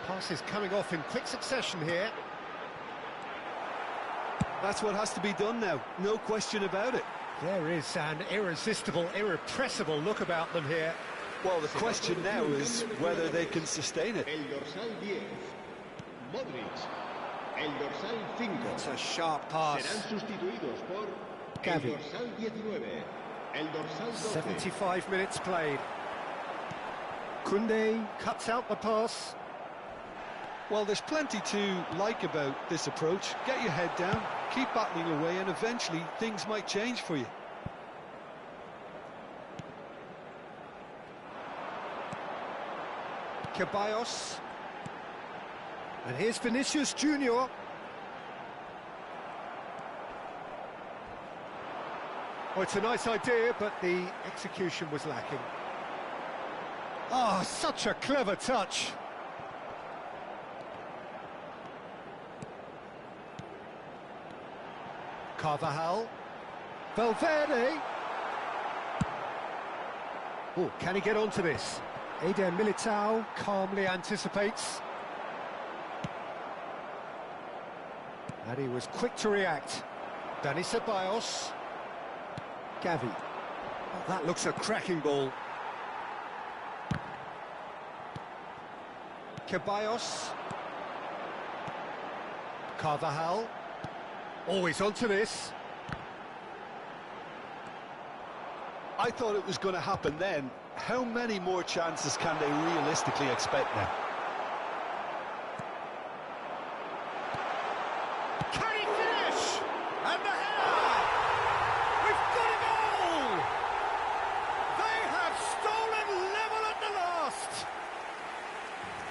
Passes coming off in quick succession here. That's what has to be done now, no question about it. There is an irresistible, irrepressible look about them here. Well, the question now is whether they can sustain it. It's a sharp pass. Gavi. 75 minutes played. Koundé cuts out the pass. Well, there's plenty to like about this approach. Get your head down, keep battling away, and eventually things might change for you. Ceballos. And here's Vinicius Junior. Oh, it's a nice idea, but the execution was lacking. Oh, such a clever touch. Carvajal. Valverde. Oh, can he get onto this? Eder Militao calmly anticipates. And he was quick to react. Dani Ceballos. Gavi. Oh, that looks a cracking ball. Ceballos. Carvajal. Always onto this. I thought it was going to happen then. How many more chances can they realistically expect now? Can he finish? And the header! We've got a goal! They have stolen level at the last!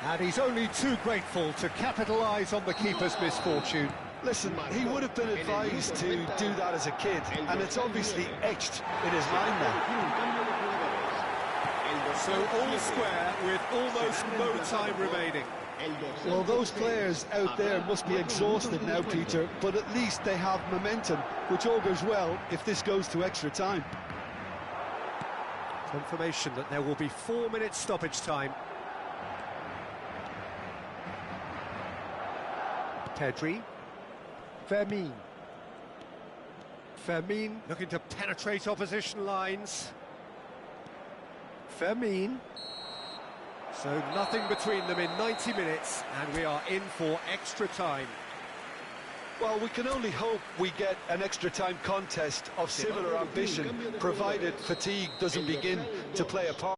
And he's only too grateful to capitalise on the keeper's misfortune. Listen, he would have been advised to do that as a kid, and it's obviously etched in his mind now. So all square with almost no time remaining. Well, those players out there must be exhausted now, Peter, but at least they have momentum, which augurs well if this goes to extra time. Confirmation that there will be 4 minutes stoppage time. Pedri. Fermin looking to penetrate opposition lines. Fermin. So nothing between them in 90 minutes, and we are in for extra time. Well, we can only hope we get an extra time contest of similar ambition, provided fatigue doesn't begin to play a part.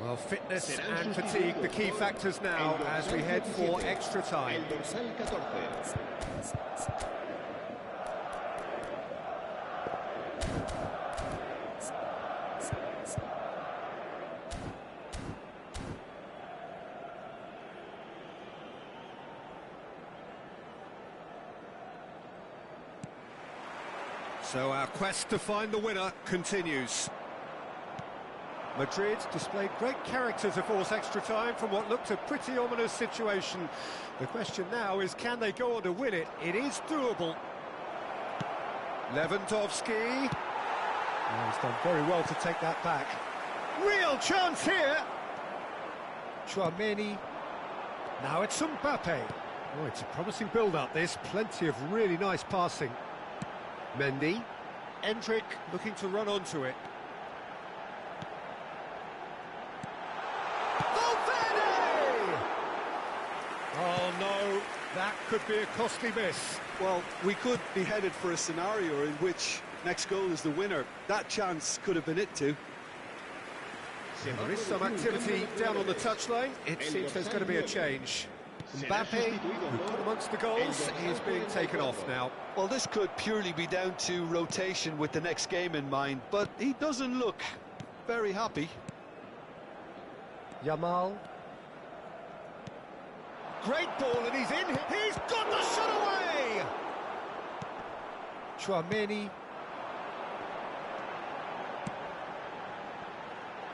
Well, fitness and fatigue, the key factors now as we head for extra time. So our quest to find the winner continues. Madrid displayed great character to force extra time from what looked a pretty ominous situation. The question now is, can they go on to win it? It is doable. Lewandowski. Oh, he's done very well to take that back. Real chance here. Chouameni. Now it's Mbappe. Oh, it's a promising build-up, this. Plenty of really nice passing. Mendy. Endrick looking to run onto it. Oh no, that could be a costly miss. Well, we could be headed for a scenario in which next goal is the winner. That chance could have been it too. There is some activity down on the touchline. It seems there's going to be a change. Mbappe, who put amongst the goals, is being taken off now. Well, this could purely be down to rotation with the next game in mind, but he doesn't look very happy. Yamal. Great ball, and he's in. He's got the shot away! Chouameni.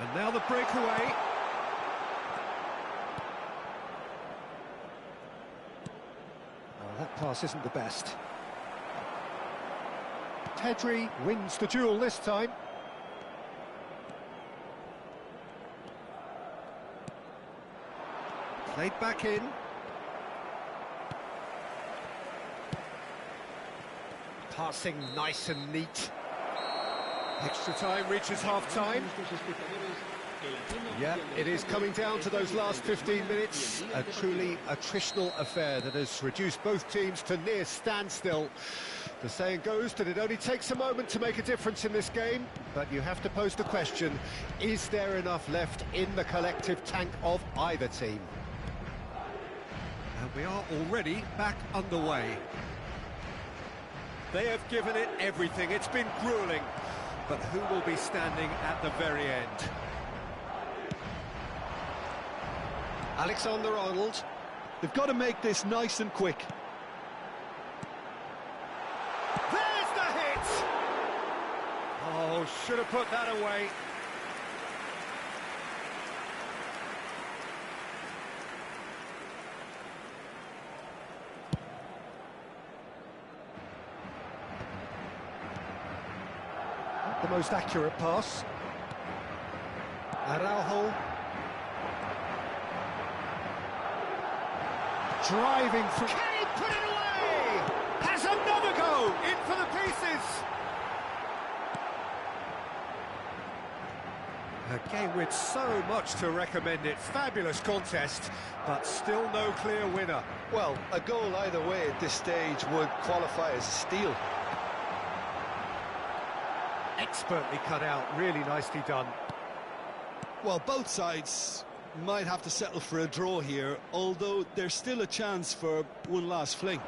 And now the breakaway. Oh, that pass isn't the best. Pedri wins the duel this time. Played back in. Passing nice and neat. Extra time reaches half-time. Yeah, it is coming down to those last 15 minutes. A truly attritional affair that has reduced both teams to near standstill. The saying goes that it only takes a moment to make a difference in this game, but you have to pose the question, is there enough left in the collective tank of either team? And we are already back underway. They have given it everything. It's been gruelling. But who will be standing at the very end? Alexander-Arnold. They've got to make this nice and quick. There's the hit! Oh, should have put that away. The most accurate pass. Araujo. Driving through. Can he put it away? Has another go! In for the pieces! A game with so much to recommend it. Fabulous contest, but still no clear winner. Well, a goal either way at this stage would qualify as a steal. Expertly cut out, really nicely done. Well, both sides might have to settle for a draw here, although there's still a chance for one last fling.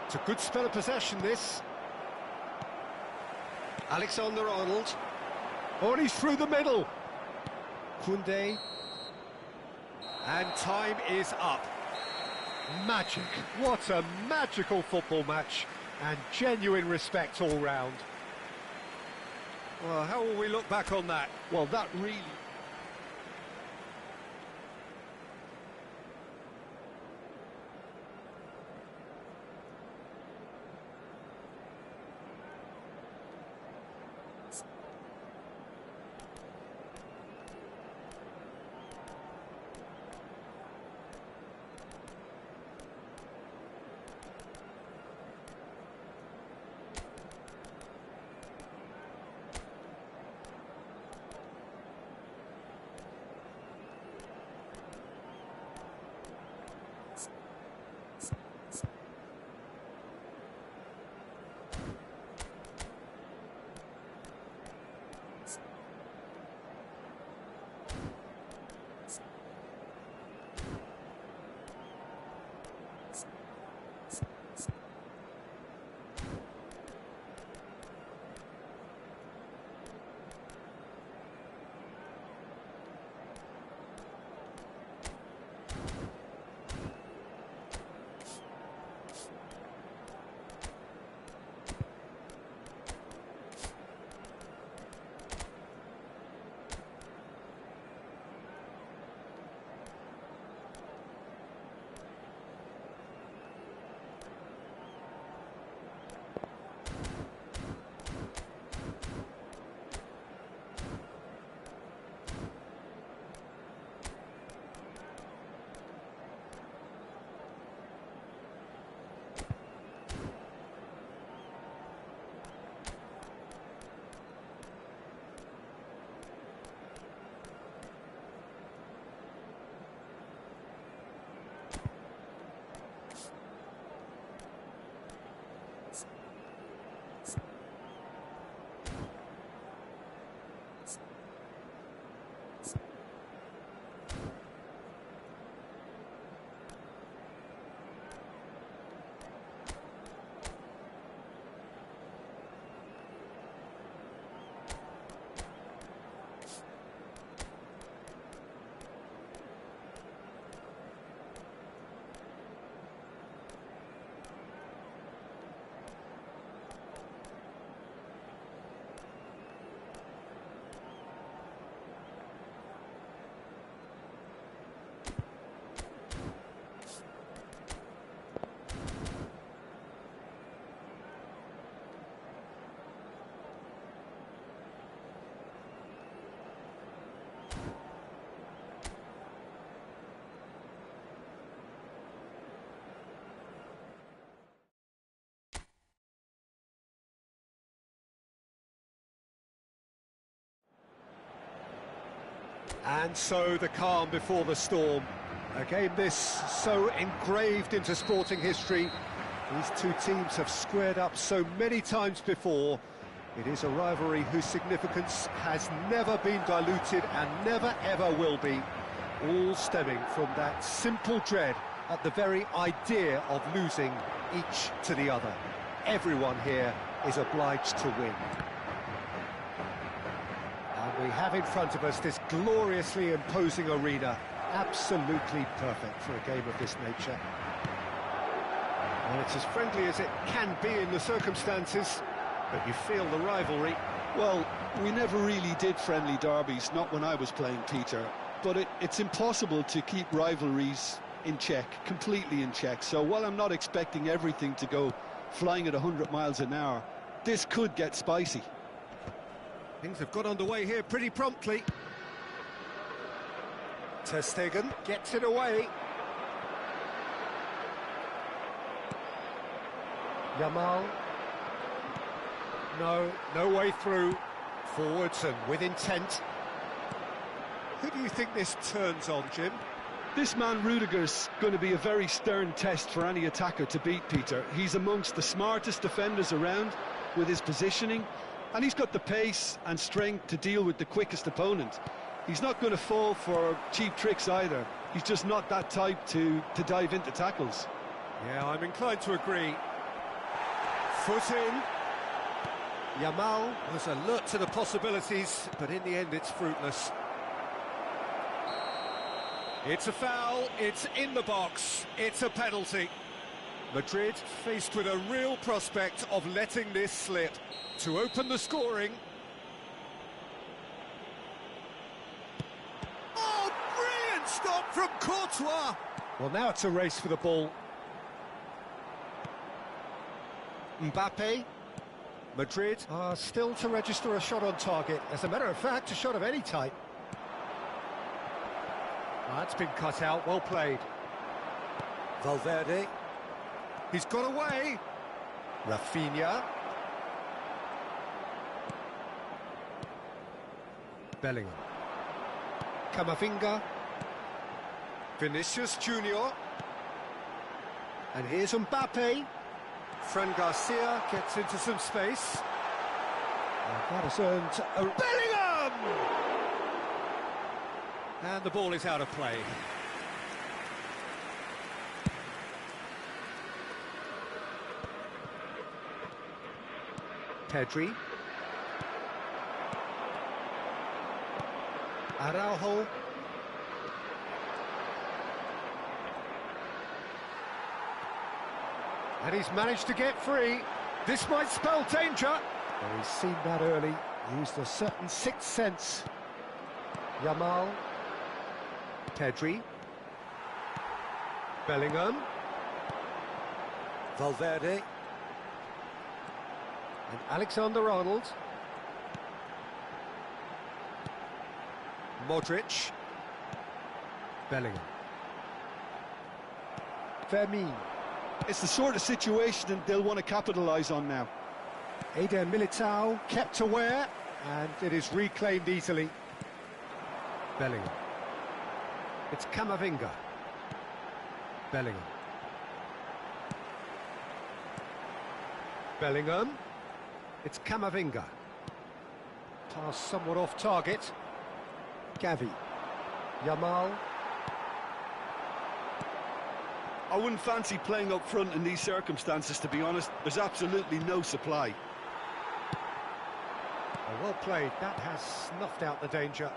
It's a good spell of possession, this. Alexander-Arnold. Oh, and he's through the middle. Koundé. And time is up. Magic. What a magical football match. And genuine respect all round. Well, how will we look back on that? Well, that really... And so the calm before the storm. A game this so engraved into sporting history. These two teams have squared up so many times before. It is a rivalry whose significance has never been diluted and never ever will be. All stemming from that simple dread at the very idea of losing each to the other. Everyone here is obliged to win. And we have in front of us this gloriously imposing arena. Absolutely perfect for a game of this nature. Well, it's as friendly as it can be in the circumstances, but you feel the rivalry. Well, we never really did friendly derbies, not when I was playing, Peter. But it's impossible to keep rivalries in check, completely in check. So while I'm not expecting everything to go flying at 100 miles an hour, this could get spicy. Things have got underway here pretty promptly. Ter Stegen gets it away. Yamal. No way through. Forwards and with intent. Who do you think this turns on, Jim? This man Rudiger's going to be a very stern test for any attacker to beat, Peter. He's amongst the smartest defenders around with his positioning, and he's got the pace and strength to deal with the quickest opponent. He's not going to fall for cheap tricks either. He's just not that type to dive into tackles. Yeah, I'm inclined to agree. Foot in. Yamal was alert to the possibilities, but in the end it's fruitless. It's a foul, it's in the box, it's a penalty. Madrid faced with a real prospect of letting this slip to open the scoring. Oh, brilliant stop from Courtois! Well, now it's a race for the ball. Mbappe. Madrid are still to register a shot on target. As a matter of fact, a shot of any type. That's been cut out, well played. Valverde. He's got away. Rafinha. Bellingham. Camavinga. Vinicius Junior. And here's Mbappe. Fran Garcia gets into some space. And that has earned a... Bellingham! And the ball is out of play. Pedri. Araujo. And he's managed to get free. This might spell danger. Well, he's seen that early. Used a certain sixth sense. Yamal. Pedri. Bellingham. Valverde. And Alexander-Arnold. Modric. Bellingham. Fermin. It's the sort of situation that they'll want to capitalise on now. Eder Militao kept aware, and it is reclaimed easily. Bellingham. It's Camavinga. Bellingham. Bellingham. It's Camavinga. Pass somewhat off target. Gavi. Yamal. I wouldn't fancy playing up front in these circumstances, to be honest. There's absolutely no supply. Well played. That has snuffed out the danger.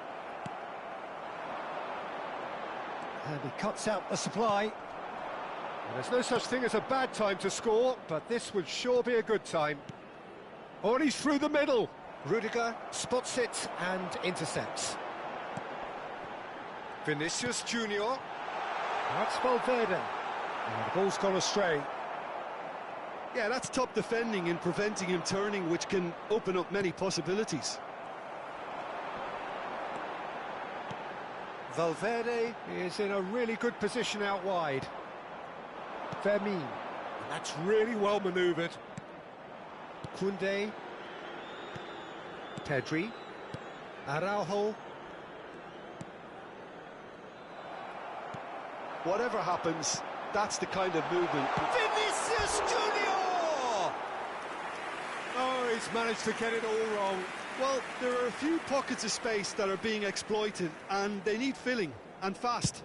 And he cuts out the supply. Well, there's no such thing as a bad time to score, but this would sure be a good time. Oh, and he's through the middle. Rudiger spots it and intercepts. Vinicius Junior. That's Valverde. And the ball's gone astray. Yeah, that's top defending in preventing him turning, which can open up many possibilities. Valverde is in a really good position out wide. Fermin. And that's really well manoeuvred. Koundé. Pedri. Araujo. Whatever happens, that's the kind of movement. Vinicius Junior! Oh, he's managed to get it all wrong. Well, there are a few pockets of space that are being exploited, and they need filling, and fast.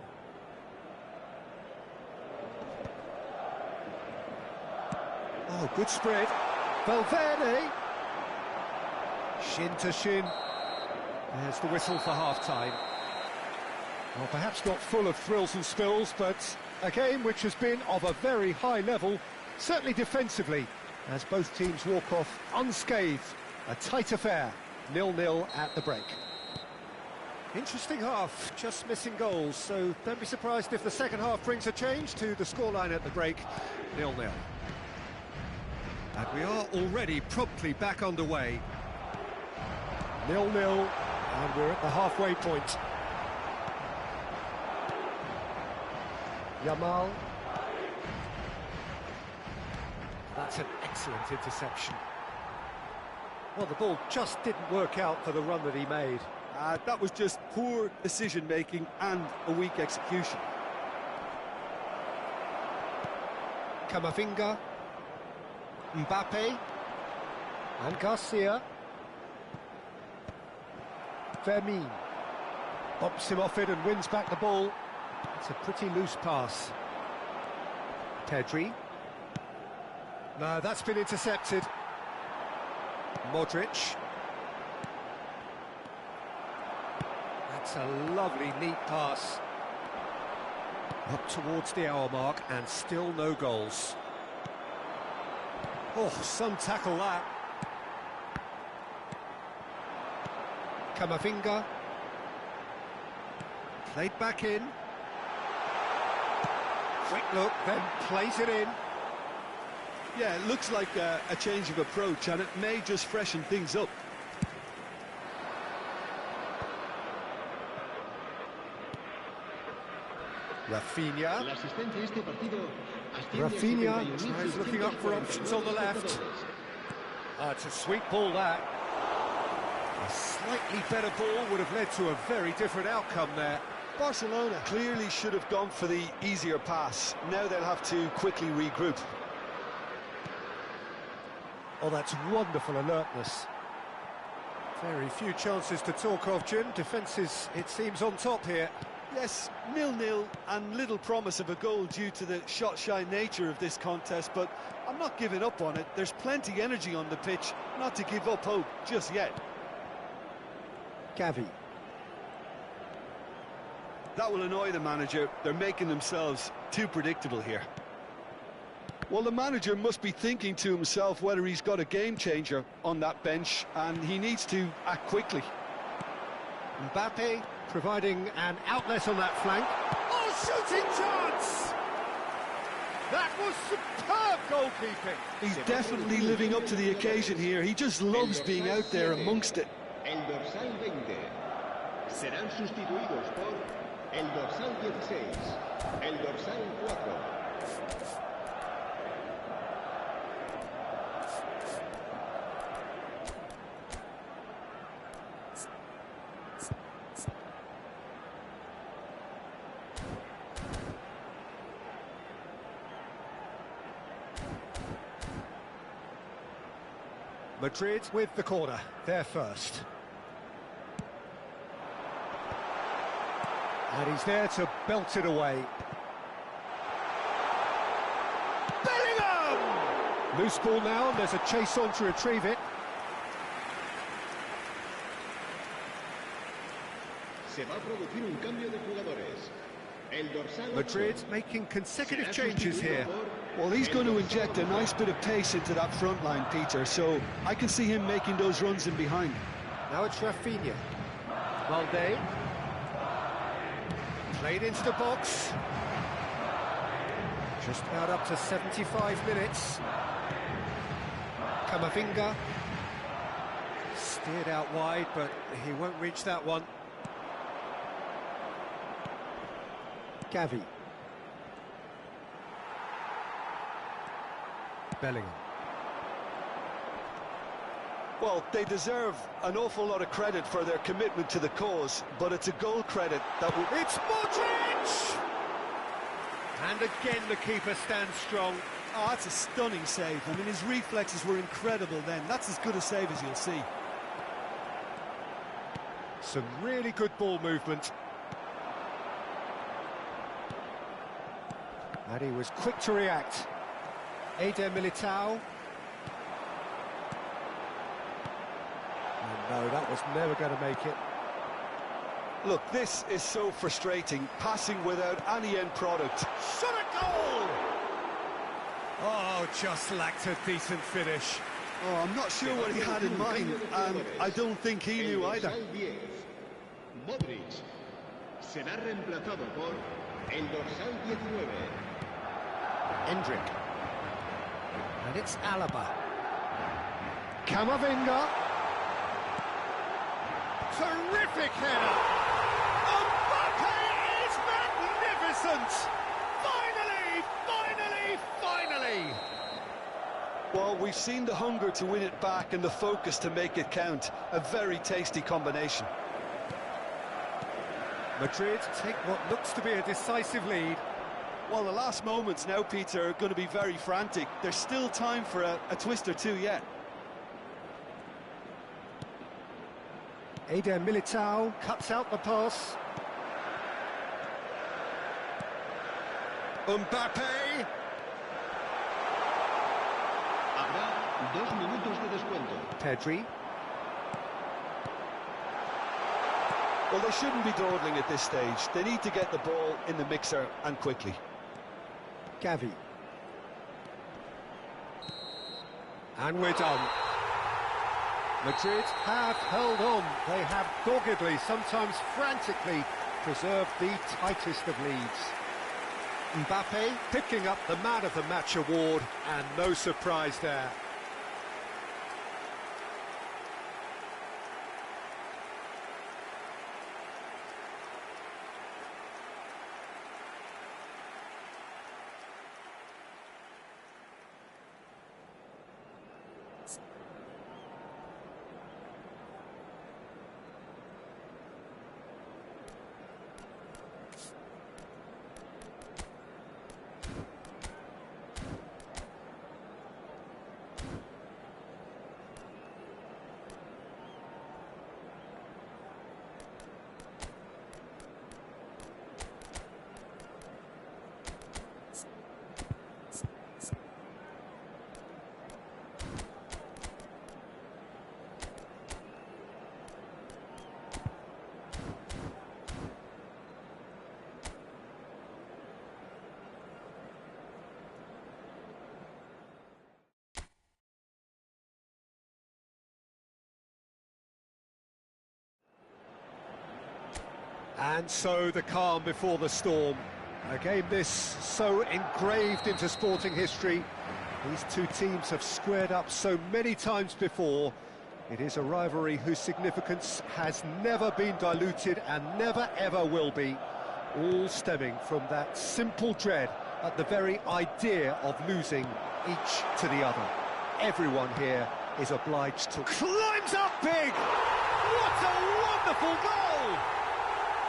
Oh, good spread. Valverde. Shin to shin. There's the whistle for half-time. Well, perhaps not full of thrills and spills, but a game which has been of a very high level, certainly defensively, as both teams walk off unscathed. A tight affair, 0-0 at the break. Interesting half, just missing goals, so don't be surprised if the second half brings a change to the scoreline at the break, 0-0. And we are already promptly back underway. 0-0, and we're at the halfway point. Yamal. That's an excellent interception. Well, the ball just didn't work out for the run that he made. That was just poor decision-making and a weak execution. Camavinga. Mbappe. And Garcia. Fermin. Bumps him off it and wins back the ball. It's a pretty loose pass. Pedri. No, that's been intercepted. Modric. That's a lovely, neat pass. Up towards the hour mark and still no goals. Oh, some tackle that. Camavinga. Played back in. Quick look, then plays it in. Yeah, it looks like a change of approach, and it may just freshen things up. Rafinha. Rafinha tries looking up for options on the left. It's a sweet ball, that. A slightly better ball would have led to a very different outcome there. Barcelona clearly should have gone for the easier pass. Now they'll have to quickly regroup. Oh, that's wonderful alertness. Very few chances to talk of, Jim. Defence is, it seems, on top here. Yes, 0-0 and little promise of a goal due to the shot-shy nature of this contest, but I'm not giving up on it. There's plenty energy on the pitch, not to give up hope just yet. Gavi. That will annoy the manager. They're making themselves too predictable here. Well, the manager must be thinking to himself whether he's got a game-changer on that bench, and he needs to act quickly. Mbappe providing an outlet on that flank. Oh, shooting chance! That was superb goalkeeping. He's definitely living up to the occasion here. He just loves being out there amongst it. El dorsal 20 serán sustituidos por el dorsal 16, el dorsal 4. Madrid with the corner, they're first. And he's there to belt it away. Bellingham! Loose ball now, and there's a chase on to retrieve it. Se va a producir un cambio de jugadores. El dorsal Madrid making consecutive changes here. Well, he's going to inject a nice bit of pace into that front line, Peter, so I can see him making those runs in behind. Now it's Rafinha. Valde. Played into the box. Just about up to 75 minutes. Camavinga. Steered out wide, but he won't reach that one. Gavi. Bellingham. Well, they deserve an awful lot of credit for their commitment to the cause, but it's a goal credit that will... It's Modric! And again, the keeper stands strong. Oh, that's a stunning save. I mean, his reflexes were incredible then. That's as good a save as you'll see. Some really good ball movement. And he was quick to react. Eder Militao. And no, that was never going to make it. Look, this is so frustrating. Passing without any end product. Shot a goal! Oh, just lacked a decent finish. Oh, I'm not sure what he had in mind, and I don't think he knew either. Modric será reemplazado por el dorsal 19. Endrick. And it's Alaba. Camavinga. Terrific header! Mbappe is magnificent! Finally! Well, we've seen the hunger to win it back and the focus to make it count. A very tasty combination. Madrid take what looks to be a decisive lead. Well, the last moments now, Peter, are going to be very frantic. There's still time for a twist or two yet. Eder Militao cuts out the pass. Mbappe. Habrá 2 minutos de descuento. Pedri. Well, they shouldn't be dawdling at this stage. They need to get the ball in the mixer and quickly. Gavi. And we're done. Madrid have held on. They have doggedly, sometimes frantically, preserved the tightest of leads. Mbappe picking up the Man of the Match award, and no surprise there. And so the calm before the storm. A game this so engraved into sporting history. These two teams have squared up so many times before. It is a rivalry whose significance has never been diluted and never ever will be. All stemming from that simple dread at the very idea of losing each to the other. Everyone here is obliged to... Climbs up big! What a wonderful goal!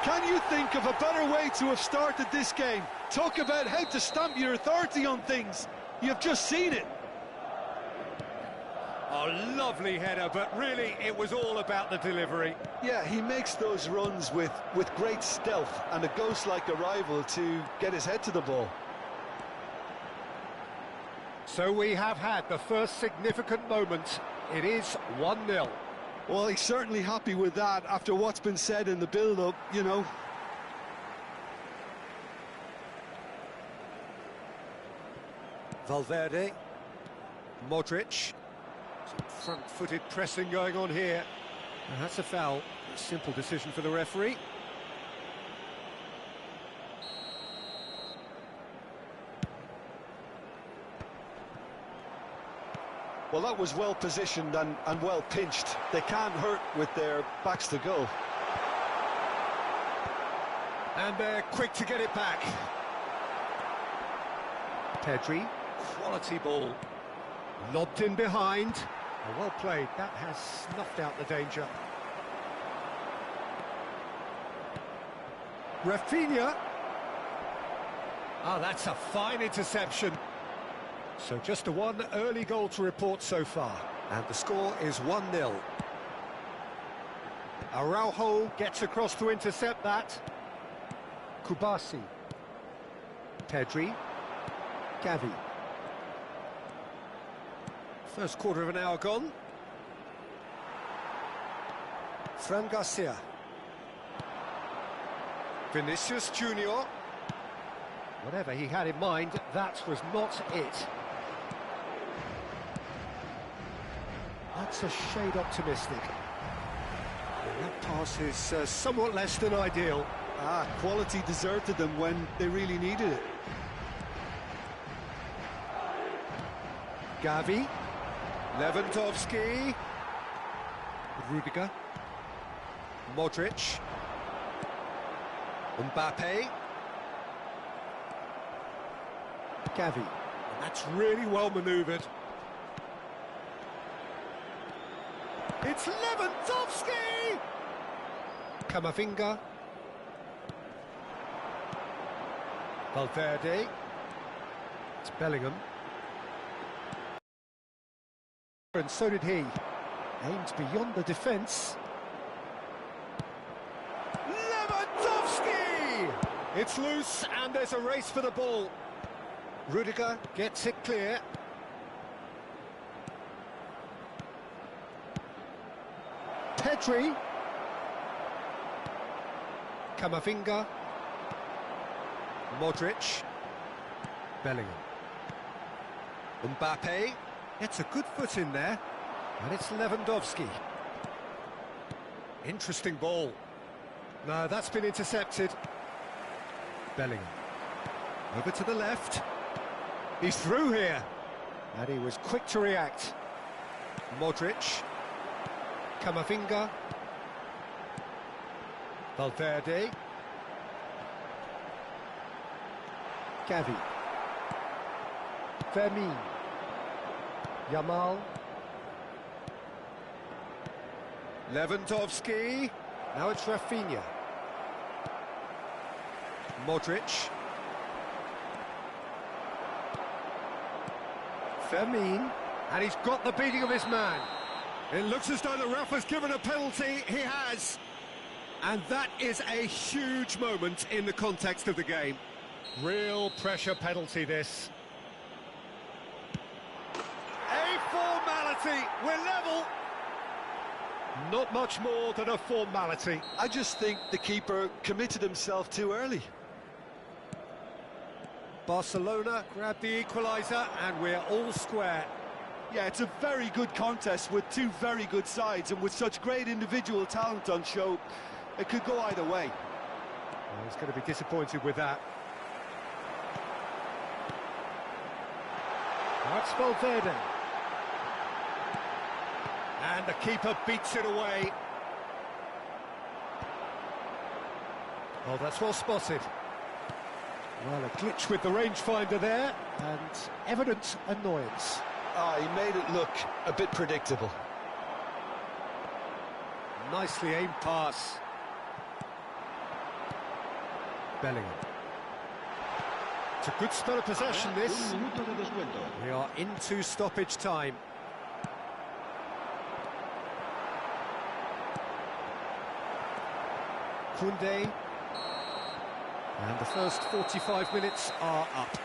Can you think of a better way to have started this game? Talk about how to stamp your authority on things. You've just seen it. A lovely header, but really it was all about the delivery. Yeah, he makes those runs with great stealth and a ghost-like arrival to get his head to the ball. So we have had the first significant moment. It is 1-0. Well, he's certainly happy with that after what's been said in the build-up, you know. Valverde. Modric. Some front-footed pressing going on here. And that's a foul. A simple decision for the referee. Well, that was well positioned and well pinched. They can't hurt with their backs to goal. And they're quick to get it back. Pedri, quality ball. Lobbed in behind. Oh, well played. That has snuffed out the danger. Rafinha. Oh, that's a fine interception. So just one early goal to report so far. And the score is 1-0. Araujo gets across to intercept that. Kubasi. Pedri. Gavi. First quarter of an hour gone. Fran Garcia. Vinicius Junior. Whatever he had in mind, that was not it. That's a shade optimistic. And that pass is somewhat less than ideal. Quality deserted them when they really needed it. Gavi. Lewandowski. Rudiger. Modric. Mbappe. Gavi. And that's really well manoeuvred. It's Lewandowski! Camavinga. Valverde. It's Bellingham. And so did he. Aimed beyond the defence. Lewandowski! It's loose and there's a race for the ball. Rudiger gets it clear. Pedri. Camavinga. Modric. Bellingham. Mbappe. Gets a good foot in there. And it's Lewandowski. Interesting ball. No, that's been intercepted. Bellingham. Over to the left. He's through here. And he was quick to react. Modric. Camavinga. Valverde. Gavi. Fermin. Yamal. Lewandowski. Now it's Rafinha. Modric. Fermin. And he's got the beating of his man. It looks as though the ref has given a penalty. He has. And that is a huge moment in the context of the game. Real pressure penalty, this. A formality. We're level. Not much more than a formality. I just think the keeper committed himself too early. Barcelona grabbed the equaliser and we're all square. Yeah, it's a very good contest with two very good sides, and with such great individual talent on show, it could go either way. Well, he's going to be disappointed with that. That's Valverde. And the keeper beats it away. Oh, that's well spotted. Well, a glitch with the rangefinder there, and evident annoyance. He made it look a bit predictable. Nicely aimed pass. Bellingham. It's a good spell of possession, this. We are into stoppage time. Koundé. And the first 45 minutes are up.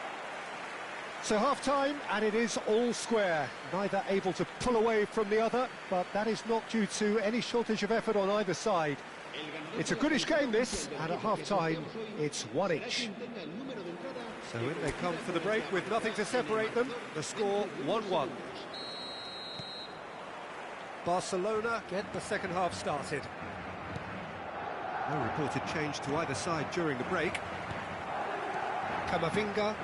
So half-time, and it is all square. Neither able to pull away from the other, but that is not due to any shortage of effort on either side. It's a goodish game, this, and at half-time, it's one each. So in they come for the break with nothing to separate them. The score 1-1. Barcelona get the second half started. No reported change to either side during the break. Camavinga.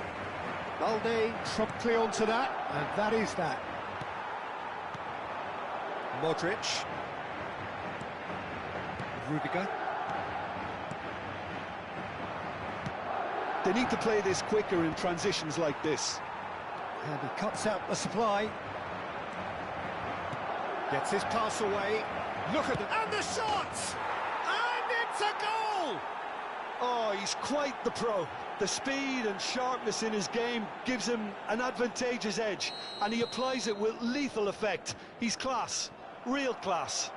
Balde promptly onto that, and that is that. Modric. Rudiger. They need to play this quicker in transitions like this. And he cuts out the supply. Gets his pass away. Look at and the shot! And it's a goal! Oh, he's quite the pro. The speed and sharpness in his game gives him an advantageous edge, and he applies it with lethal effect. He's class, real class.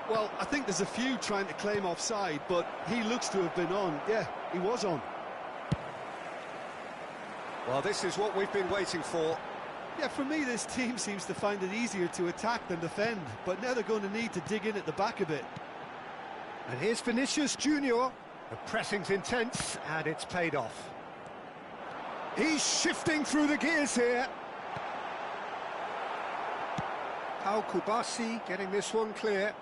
Well, I think there's a few trying to claim offside, but he looks to have been on. Yeah, he was on. Well, this is what we've been waiting for. Yeah, for me, this team seems to find it easier to attack than defend, but now they're going to need to dig in at the back a bit. And here's Vinicius Junior. The pressing's intense, and it's paid off. He's shifting through the gears here. Al Kubasi getting this one clear.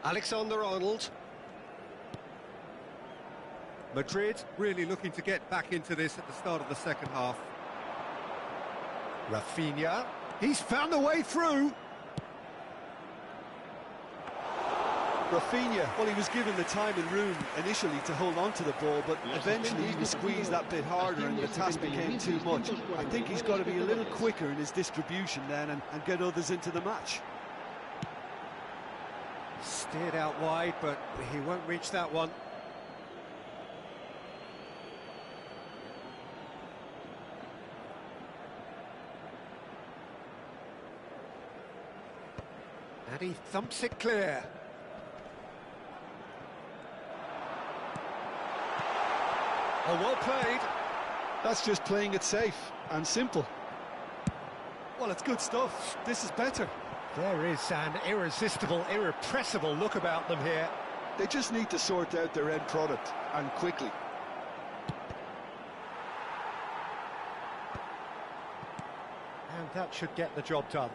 Alexander-Arnold. Madrid really looking to get back into this at the start of the second half. Rafinha, he's found a way through. Rafinha, well, he was given the time and room initially to hold on to the ball, but eventually he was squeezed that bit harder and the task became too much. I think he's got to be a little quicker in his distribution then and get others into the match. Steered out wide, but he won't reach that one. And he thumps it clear. Oh, well played. That's just playing it safe and simple. Well, it's good stuff. This is better. There is an irresistible, irrepressible look about them here. They just need to sort out their end product, and quickly. And that should get the job done.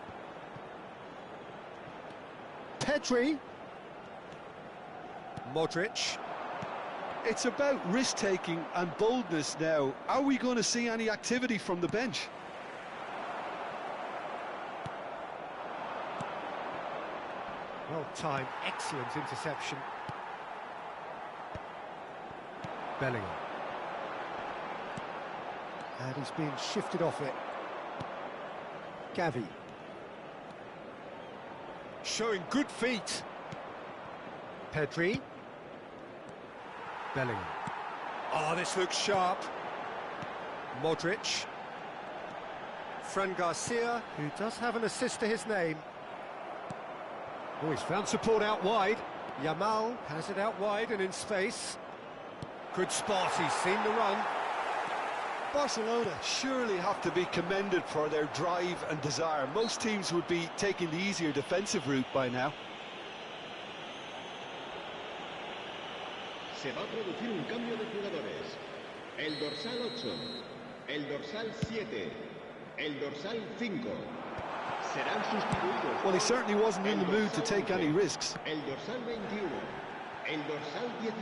Pedri. Modric. It's about risk-taking and boldness now. Are we going to see any activity from the bench? Well timed, excellent interception. Bellingham. And he's been shifted off it. Gavi. Showing good feet. Pedri. Bellingham. Oh, this looks sharp. Modric. Fran Garcia, who does have an assist to his name. Oh, he's found support out wide. Yamal has it out wide and in space. Good spot, he's seen the run. Barcelona surely have to be commended for their drive and desire. Most teams would be taking the easier defensive route by now. Se va a producir un cambio de jugadores. El dorsal 8, el dorsal 7, el dorsal 5. Serán sustituidos. Well, he certainly wasn't in the mood to take any risks. El dorsal 21, el dorsal 19.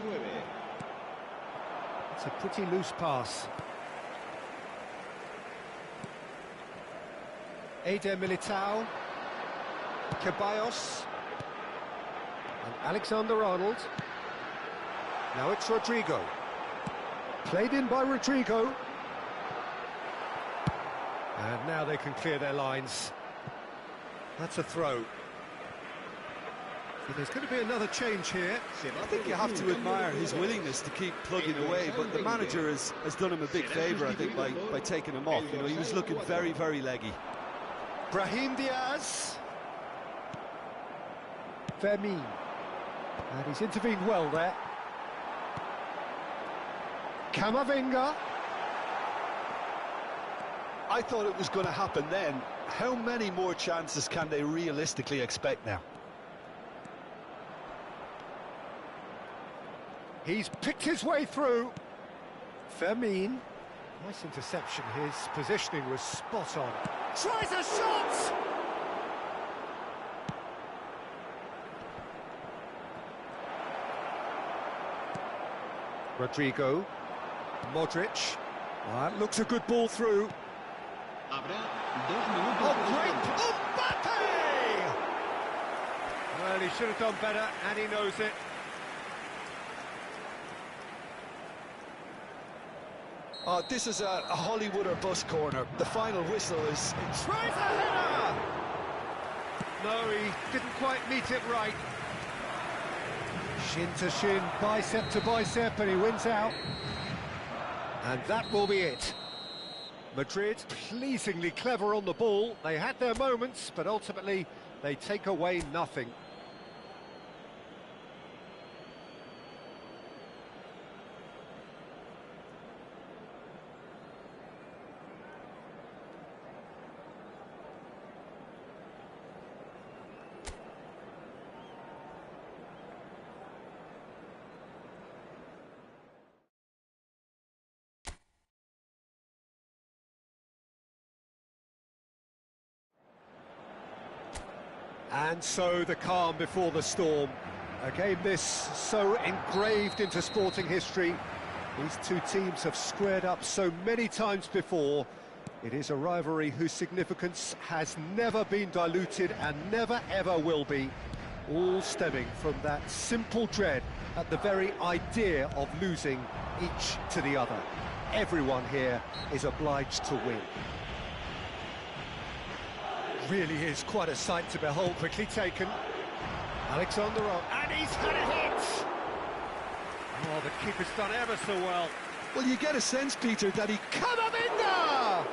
It's a pretty loose pass. Eder Militao. Ceballos. And Alexander-Arnold. Now it's Rodrigo. Played in by Rodrigo. And now they can clear their lines. That's a throw. So there's going to be another change here. I think you have to admire his willingness to keep plugging away, but the manager has done him a big favour, I think, by taking him off. You know, he was looking very, very leggy. Brahim Diaz. Fermin. And he's intervened well there. Camavinga. I thought it was going to happen then. How many more chances can they realistically expect now? He's picked his way through. Fermin. Nice interception. His positioning was spot on. Tries a shot! Rodrigo. Modric. That looks a good ball through. Oh, great! Mbappe! Well, he should have done better, and he knows it. This is a Hollywood or bust corner. The final whistle is... Tries a header! No, he didn't quite meet it right. Shin to shin, bicep to bicep, and he wins out. And that will be it. Madrid, pleasingly clever on the ball. They had their moments, but ultimately they take away nothing. And so the calm before the storm. A game this so engraved into sporting history. These two teams have squared up so many times before. It is a rivalry whose significance has never been diluted and never ever will be. All stemming from that simple dread at the very idea of losing each to the other. Everyone here is obliged to win. Really is quite a sight to behold. Quickly taken. Alexander on, and he's had a hit! Oh, the keeper's done ever so well. Well, you get a sense, Peter, that he... Camavinga!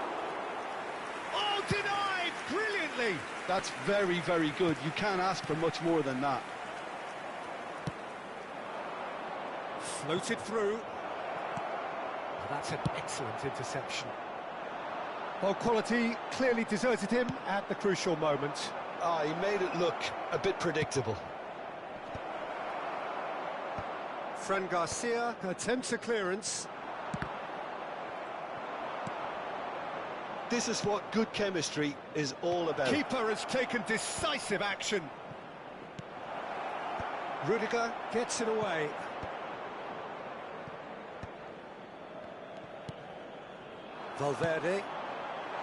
Oh, denied! Brilliantly! That's very, very good. You can't ask for much more than that. Floated through. Oh, that's an excellent interception. Well, quality clearly deserted him at the crucial moment. He made it look a bit predictable. Fran Garcia attempts a clearance. This is what good chemistry is all about. Keeper has taken decisive action. Rudiger gets it away. Valverde.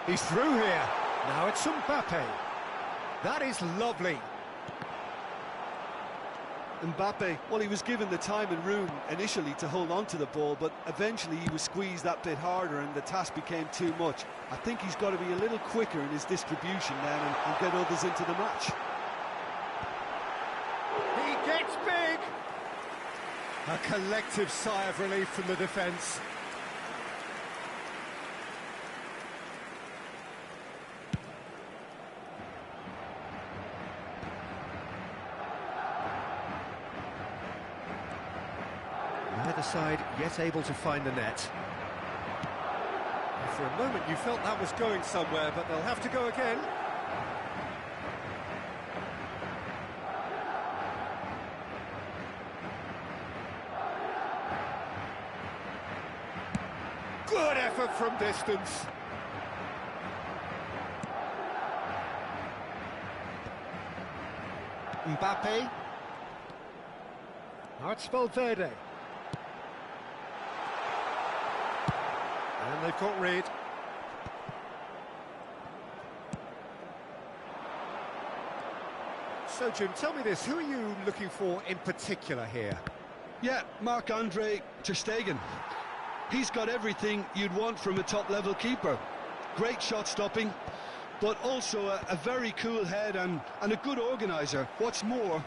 He's through here. Now it's Mbappe. That is lovely. Mbappe, well, he was given the time and room initially to hold on to the ball, but eventually he was squeezed that bit harder and the task became too much. I think he's got to be a little quicker in his distribution then and get others into the match. He gets big. A collective sigh of relief from the defence. Neither side yet able to find the net. For a moment you felt that was going somewhere, but they'll have to go again. Good effort from distance. Mbappe. Now it's Valverde. And they've got rid. So, Jim, tell me this, who are you looking for in particular here? Yeah, Marc-Andre ter Stegen. He's got everything you'd want from a top-level keeper. Great shot stopping, but also a very cool head and a good organiser. What's more,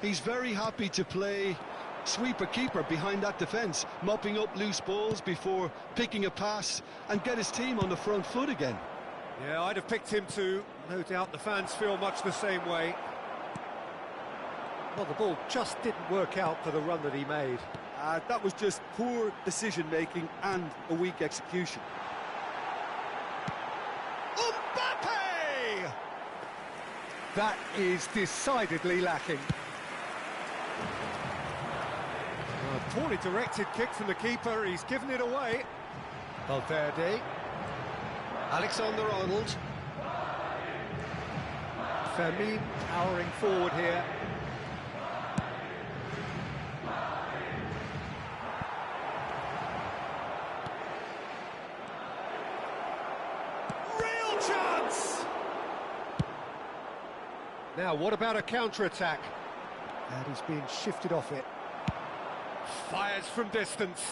he's very happy to play sweeper keeper behind that defence, mopping up loose balls before picking a pass and get his team on the front foot again. Yeah, I'd have picked him too. No doubt the fans feel much the same way. Well, the ball just didn't work out for the run that he made. That was just poor decision-making and a weak execution. Mbappe! That is decidedly lacking. A poorly directed kick from the keeper, he's given it away. Valverde. Alexander-Arnold. Fermin powering forward here. Real chance! Now, what about a counter-attack? And he's being shifted off it. Fires from distance.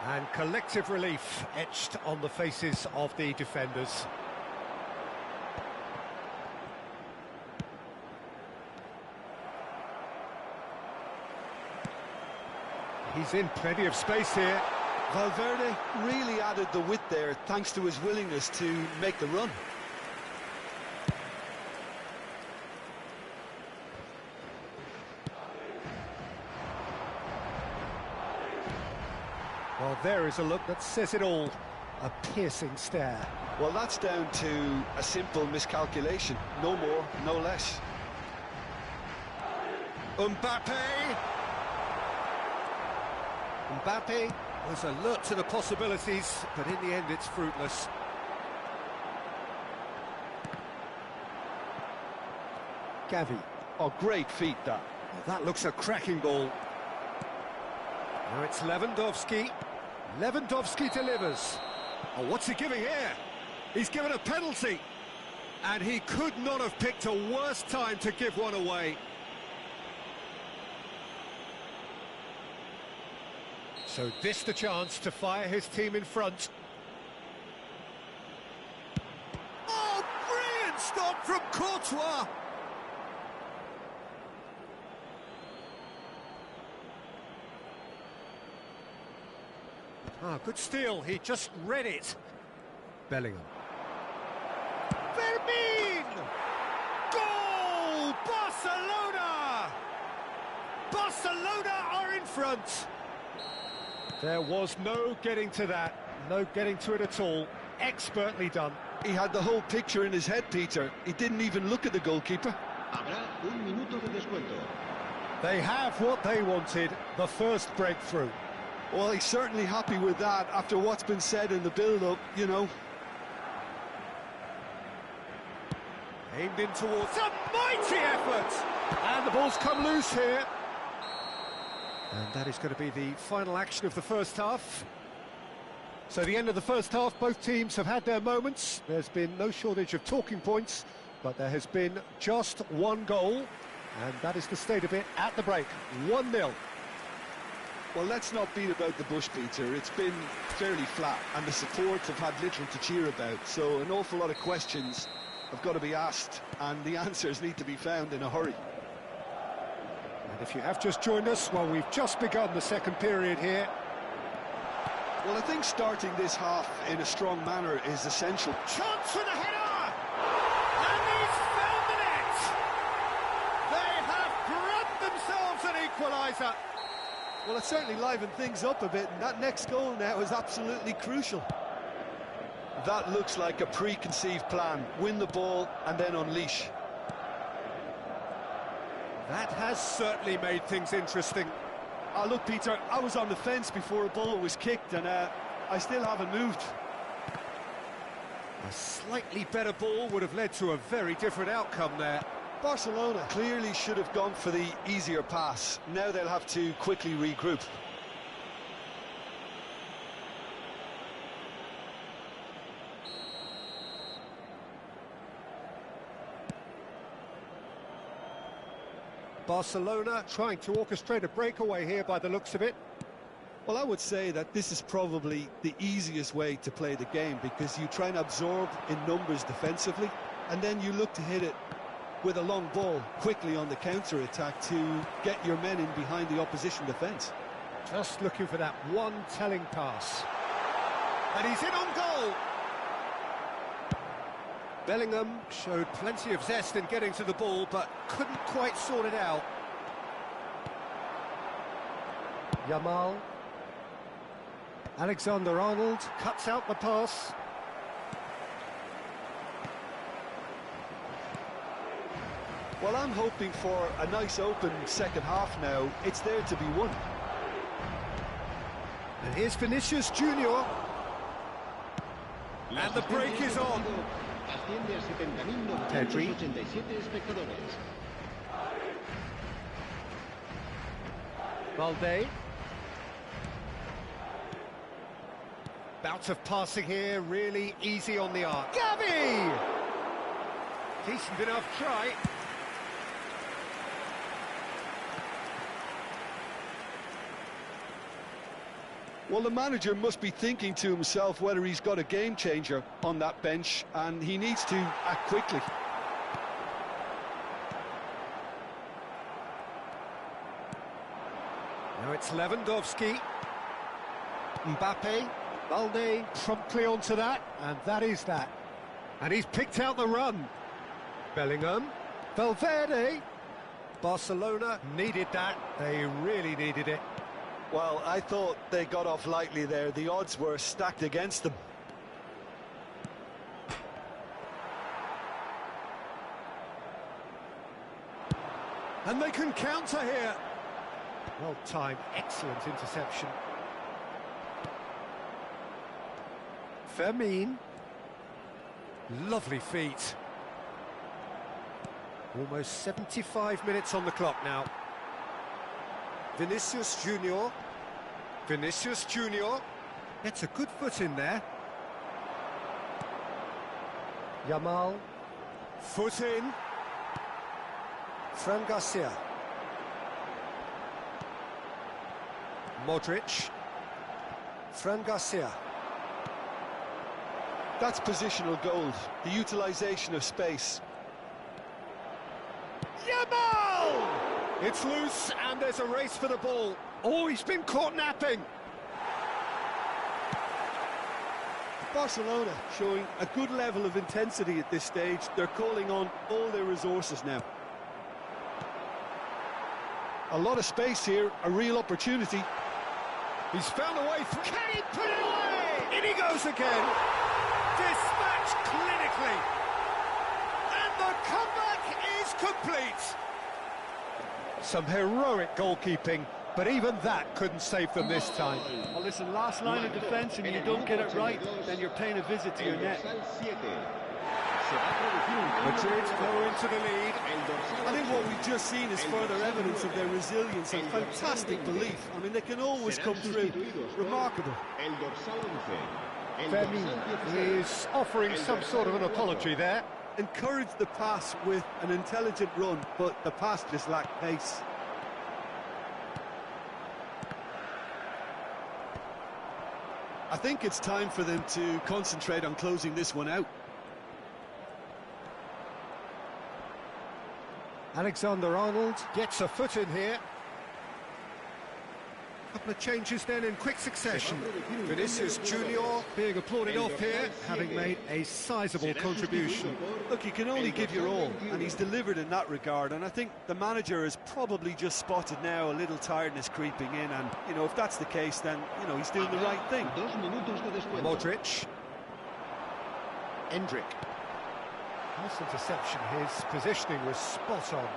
And collective relief etched on the faces of the defenders. He's in plenty of space here. Valverde really added the width there thanks to his willingness to make the run. Well, there is a look that says it all. A piercing stare. Well, that's down to a simple miscalculation. No more, no less. Mbappe was alert to the possibilities, but in the end it's fruitless. Gavi. Oh, great feat, that. Well, that looks a cracking ball. Now it's Lewandowski. Lewandowski delivers. Oh, what's he giving here? He's given a penalty. And he could not have picked a worse time to give one away. So this the chance to fire his team in front. Oh, brilliant stop from Courtois! Ah, good steal, he just read it. Bellingham. Fermin! Goal! Barcelona! Barcelona are in front! There was no getting to that, no getting to it at all. Expertly done. He had the whole picture in his head, Peter. He didn't even look at the goalkeeper. Habrá un minuto de descuento. They have what they wanted, the first breakthrough. Well, he's certainly happy with that after what's been said in the build-up, you know. Aimed in towards a mighty effort! And the ball's come loose here. And that is going to be the final action of the first half. So the end of the first half, both teams have had their moments. There's been no shortage of talking points, but there has been just one goal, and that is the state of it at the break. 1-0. Well, let's not beat about the bush, Peter. It's been fairly flat, and the supports have had little to cheer about. So an awful lot of questions have got to be asked, and the answers need to be found in a hurry. And if you have just joined us, well, we've just begun the second period here. Well, I think starting this half in a strong manner is essential. Chance for the header! And he's found the net! They have grabbed themselves an equaliser. Well, it certainly livened things up a bit, and that next goal now is absolutely crucial. That looks like a preconceived plan. Win the ball and then unleash. That has certainly made things interesting. Oh, look, Peter, I was on the fence before a ball was kicked, and I still haven't moved. A slightly better ball would have led to a very different outcome there. Barcelona clearly should have gone for the easier pass. Now they'll have to quickly regroup. Barcelona trying to orchestrate a breakaway here by the looks of it. Well, I would say that this is probably the easiest way to play the game, because you try and absorb in numbers defensively, and then you look to hit it with a long ball quickly on the counter-attack to get your men in behind the opposition defence. Just looking for that one telling pass. And he's in on goal! Bellingham showed plenty of zest in getting to the ball, but couldn't quite sort it out. Yamal. Alexander-Arnold cuts out the pass. Well, I'm hoping for a nice open second half now. It's there to be won. And here's Vinicius Junior. And the break is on. Asciende a 70.987 espectadores. Valde. Bout of passing here, really easy on the arc. Gavi! Decent enough try. Well, the manager must be thinking to himself whether he's got a game changer on that bench, and he needs to act quickly. Now it's Lewandowski. Mbappe. Balde promptly onto that, and that is that. And he's picked out the run. Bellingham. Valverde. Barcelona needed that. They really needed it. Well, I thought they got off lightly there. The odds were stacked against them. And they can counter here. Well timed, excellent interception. Fermin. Lovely feet. Almost 75 minutes on the clock now. Vinicius Junior. Vinicius Junior. Gets a good foot in there. Yamal. Foot in. Fran Garcia. Modric. Fran Garcia. That's positional gold, the utilisation of space. Yamal! It's loose and there's a race for the ball. Oh, he's been caught napping. Barcelona showing a good level of intensity at this stage. They're calling on all their resources now. A lot of space here, a real opportunity. He's found a way through. Can he put it away? In he goes again. Dispatched clinically. And the comeback is complete. Some heroic goalkeeping, but even that couldn't save them this time. Well, listen, last line of defence and you don't get it right, then you're paying a visit to your net. Madrid go into the lead. I think what we've just seen is further evidence of their resilience and fantastic belief. I mean, they can always come through. Remarkable. Fermin is offering some sort of an apology there. Encouraged the pass with an intelligent run, but the pass just lacked pace. I think it's time for them to concentrate on closing this one out. Alexander-Arnold gets a foot in here. Couple of changes then in quick succession. Vinicius Junior being applauded off here, having made a sizable contribution. Look, you can only give your all, and he's delivered in that regard, and I think the manager has probably just spotted now a little tiredness creeping in, and, you know, if that's the case, then, you know, he's doing the right thing. Modric. Endrick. Nice interception, his positioning was spot on.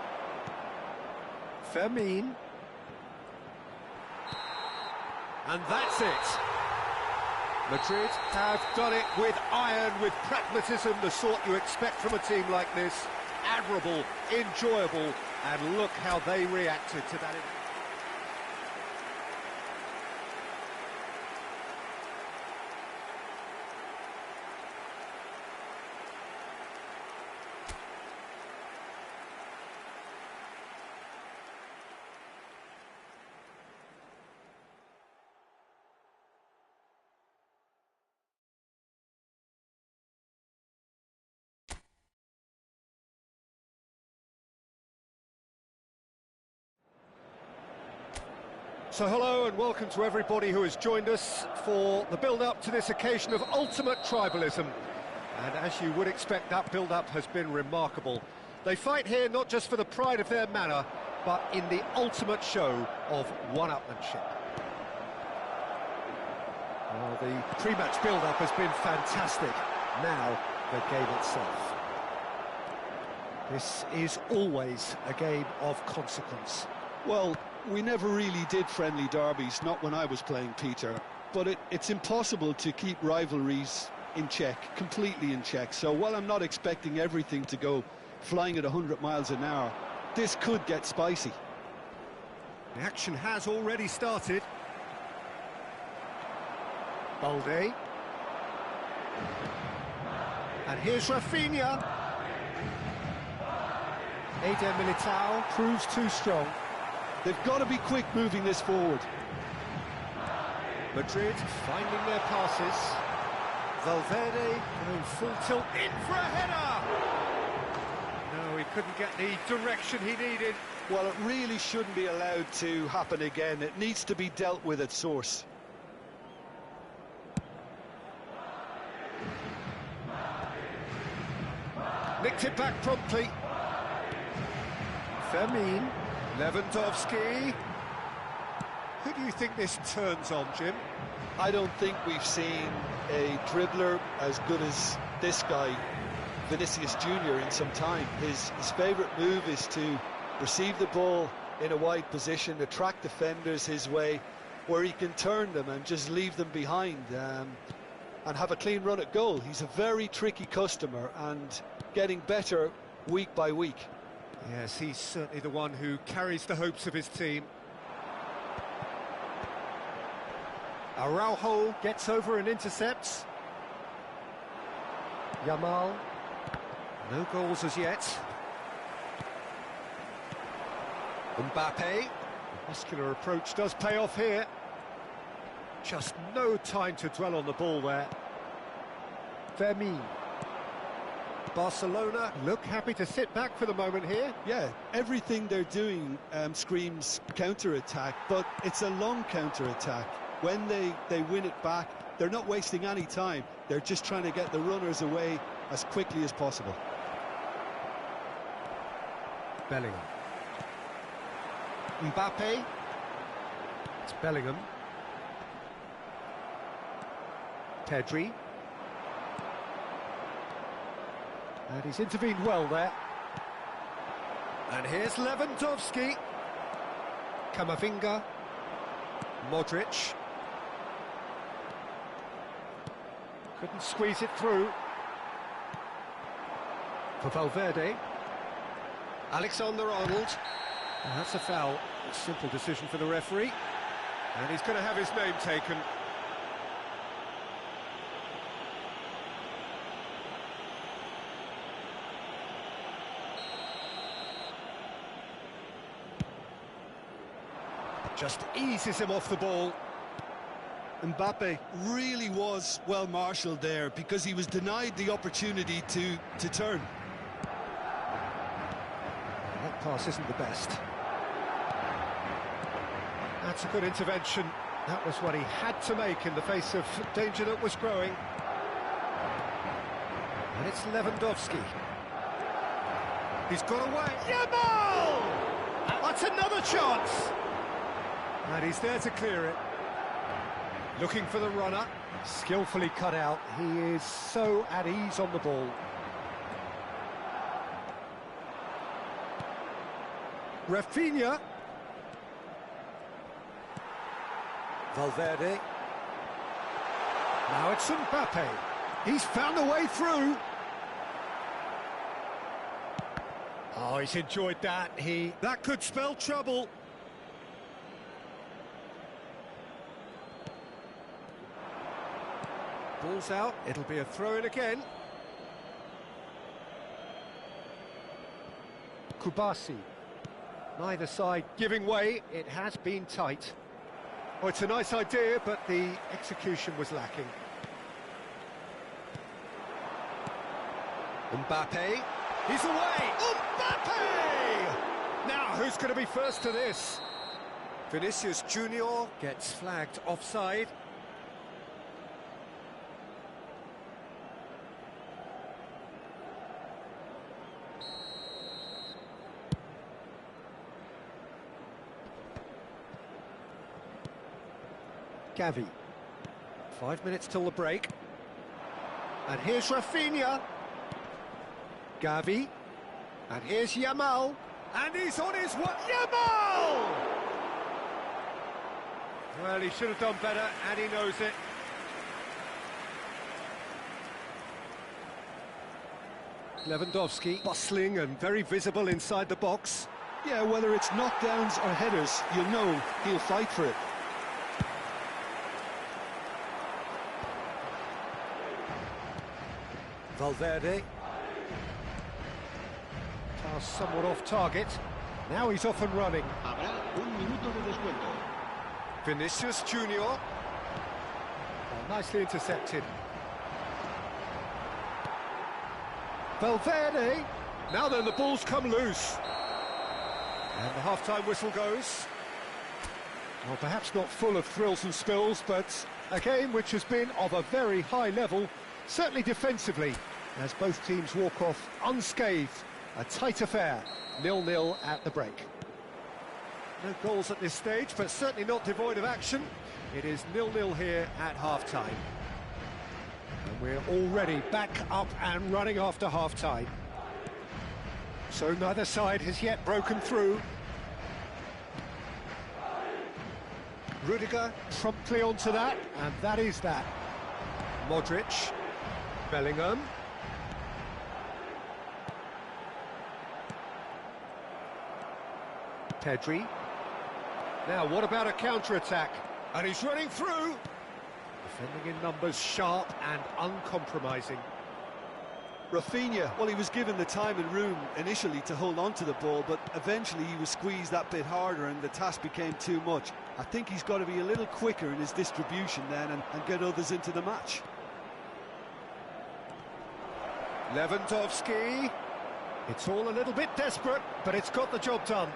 Fermin. And that's it. Madrid have done it with iron, with pragmatism, the sort you expect from a team like this. Admirable, enjoyable, and look how they reacted to that. So hello and welcome to everybody who has joined us for the build-up to this occasion of ultimate tribalism. And as you would expect, that build-up has been remarkable. They fight here not just for the pride of their manor, but in the ultimate show of one-upmanship. Well, the pre-match build-up has been fantastic. Now, the game itself. This is always a game of consequence. Well, we never really did friendly derbies, not when I was playing, Peter. But it's impossible to keep rivalries in check, completely in check. So while I'm not expecting everything to go flying at 100 miles an hour, this could get spicy. The action has already started. Balde. And here's Rafinha. Eder Militao proves too strong. They've got to be quick moving this forward. Madrid finding their passes. Valverde going full tilt in for a header! No, he couldn't get the direction he needed. Well, it really shouldn't be allowed to happen again. It needs to be dealt with at source. Nicked it back promptly. Fermin, Lewandowski. Who do you think this turns on, Jim? I don't think we've seen a dribbler as good as this guy, Vinicius Junior, in some time. His favourite move is to receive the ball in a wide position, attract defenders his way, where he can turn them and just leave them behind and have a clean run at goal. He's a very tricky customer and getting better week by week. Yes, he's certainly the one who carries the hopes of his team. Araujo gets over and intercepts. Yamal. No goals as yet. Mbappe. The muscular approach does pay off here. Just no time to dwell on the ball there. Fermin. Barcelona look happy to sit back for the moment here. Yeah, everything they're doing screams counter-attack, but it's a long counter-attack. When they win it back, they're not wasting any time. They're just trying to get the runners away as quickly as possible. Bellingham. Mbappe. It's Bellingham. Pedri. And he's intervened well there. And here's Lewandowski. Camavinga. Modric. Couldn't squeeze it through. For Valverde. Alexander-Arnold. And that's a foul. A simple decision for the referee. And he's going to have his name taken. Just eases him off the ball. Mbappe really was well marshalled there because he was denied the opportunity to turn. That pass isn't the best. That's a good intervention. That was what he had to make in the face of danger that was growing. And it's Lewandowski. He's got away. Yamal! That's another chance. And he's there to clear it. Looking for the runner. Skillfully cut out. He is so at ease on the ball. Rafinha. Valverde. Now it's Mbappe. He's found a way through. Oh, he's enjoyed that. That could spell trouble. Ball's out. It'll be a throw-in again. Kubasi. Neither side giving way. It has been tight. Oh, it's a nice idea, but the execution was lacking. Mbappe. He's away. Mbappe! Now, who's going to be first to this? Vinicius Junior gets flagged offside. Gavi. 5 minutes till the break. And here's Rafinha. Gavi. And here's Yamal. And he's on his way. Yamal! Well, he should have done better, and he knows it. Lewandowski, bustling and very visible inside the box. Yeah, whether it's knockdowns or headers, you'll know he'll fight for it. Valverde. Pass somewhat off target. Now he's off and running. Habrá un minuto de descuento. Vinicius Junior. Nicely intercepted. Valverde. Now then, the ball's come loose. And the half-time whistle goes. Well, perhaps not full of thrills and spills, but a game which has been of a very high level, certainly defensively, as both teams walk off unscathed. A tight affair, 0-0 at the break. No goals at this stage, but certainly not devoid of action. It is 0-0 here at half-time. And we're already back up and running after half-time. So neither side has yet broken through. Rudiger promptly onto that, and that is that. Modric, Bellingham. Pedri. Now, what about a counter-attack? And he's running through. Defending in numbers, sharp and uncompromising. Rafinha, well, he was given the time and room initially to hold on to the ball, but eventually he was squeezed that bit harder and the task became too much. I think he's got to be a little quicker in his distribution then and get others into the match. Lewandowski. It's all a little bit desperate, but it's got the job done.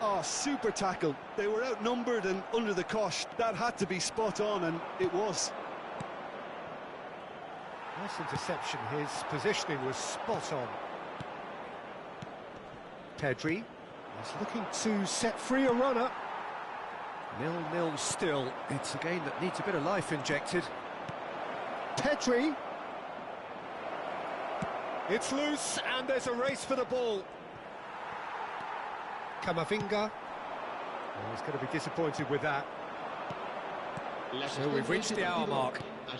Oh, super tackle. They were outnumbered and under the cosh. That had to be spot on, and it was. Nice interception. His positioning was spot on. Pedri is looking to set free a runner. 0-0 still. It's a game that needs a bit of life injected. Pedri. It's loose, and there's a race for the ball. Camavinga. Oh, he's going to be disappointed with that. So we've reached the hour mark. A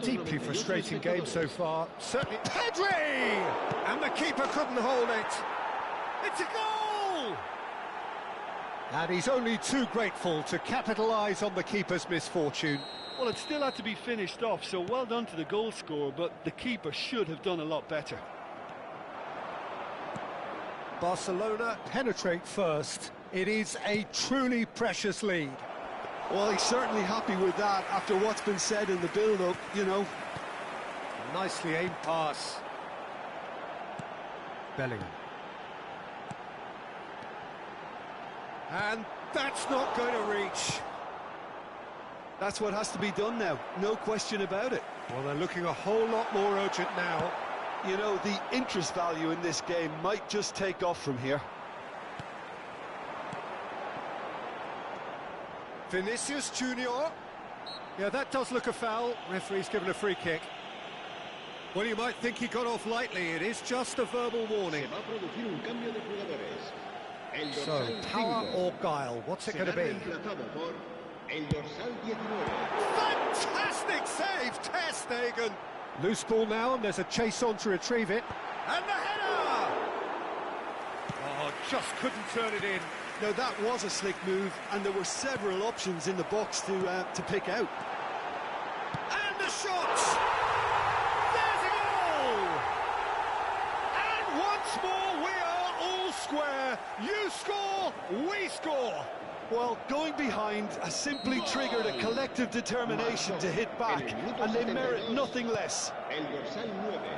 deeply frustrating game so far. Certainly. Pedri! And the keeper couldn't hold it. It's a goal! And he's only too grateful to capitalise on the keeper's misfortune. Well, it still had to be finished off, so well done to the goal scorer, but the keeper should have done a lot better. Barcelona penetrate first. It is a truly precious lead. Well, he's certainly happy with that after what's been said in the build-up, you know. Nicely aimed pass. Bellingham. And that's not going to reach. That's what has to be done now, no question about it. Well, they're looking a whole lot more urgent now. You know, the interest value in this game might just take off from here. Vinicius Junior. Yeah, that does look a foul. Referee's given a free kick. Well, you might think he got off lightly. It is just a verbal warning. So, power or guile? What's it going to be? Fantastic save, Ter Stegen. Loose ball now, and there's a chase on to retrieve it. And the header! Oh, just couldn't turn it in. Now, that was a slick move, and there were several options in the box to pick out. And the shot! There's a goal! And once more, we are all square. You score, we score. Well, going behind has simply triggered a collective determination to hit back, and they merit nothing less.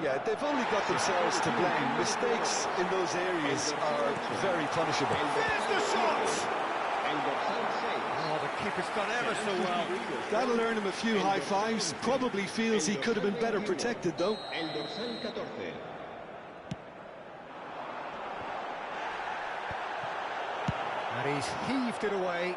Yeah, they've only got themselves to blame. Mistakes in those areas are very punishable. There's the shot! Oh, the keeper's done ever so well. That'll earn him a few high fives. Probably feels he could have been better protected, though. And he's heaved it away.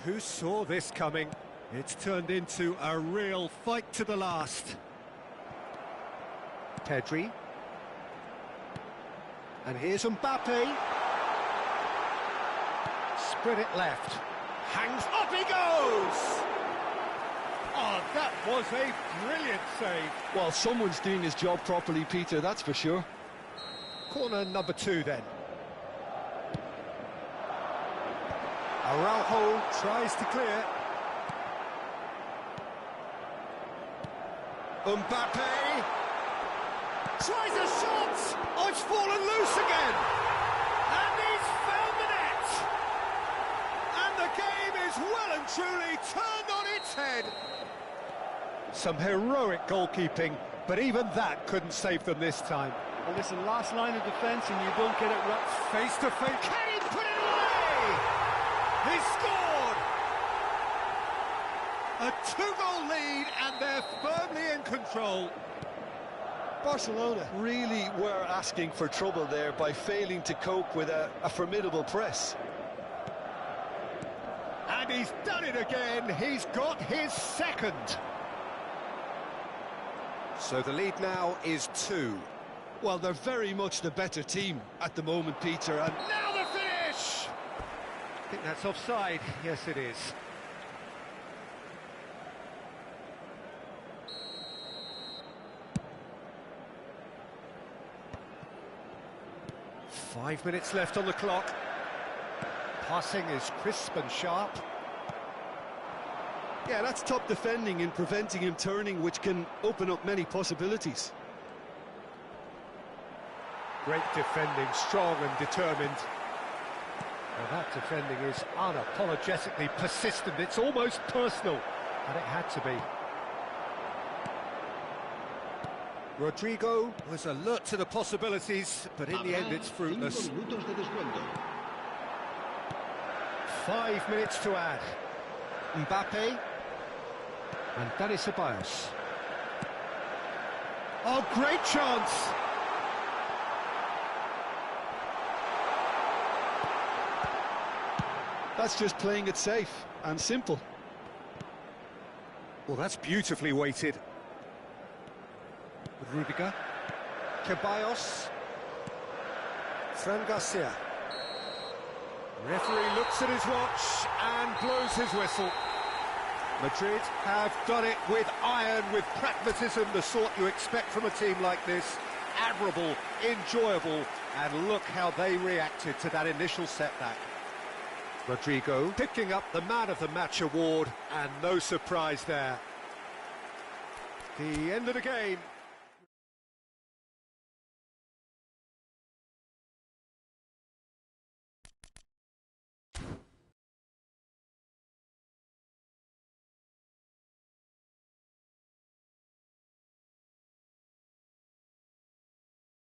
Who saw this coming? It's turned into a real fight to the last. Pedri. And here's Mbappe. Spread it left. Hangs up, he goes! Oh, that was a brilliant save. Well, someone's doing his job properly, Peter, that's for sure. Corner number 2 then. Araujo tries to clear. Mbappe tries a shot. Oh, it's fallen loose again. And he's truly turned on its head. Some heroic goalkeeping, but even that couldn't save them this time. Well, listen, last line of defence and you don't get it right. Face to face. Can he put it away? He scored! A 2-goal lead and they're firmly in control. Barcelona really were asking for trouble there by failing to cope with a formidable press. And he's done it again. He's got his second. So the lead now is 2. Well, they're very much the better team at the moment, Peter. And now the finish! I think that's offside. Yes, it is. Five minutes left on the clock. Passing is crisp and sharp. yeah, that's top defending in preventing him turning, which can open up many possibilities. Great defending, strong and determined. Well, that defending is unapologetically persistent. It's almost personal, and it had to be. Rodrigo was alert to the possibilities, but in the end it's fruitless. 5 minutos de descuento. 5 minutes to add. Mbappe and Dani Ceballos. Oh, great chance! That's just playing it safe and simple. Well, that's beautifully weighted. Rudiger. Ceballos. Fran Garcia. Referee looks at his watch and blows his whistle. Madrid have done it with iron, with pragmatism, the sort you expect from a team like this. Admirable, enjoyable, and look how they reacted to that initial setback. Rodrigo picking up the Man of the Match award, and no surprise there. The end of the game.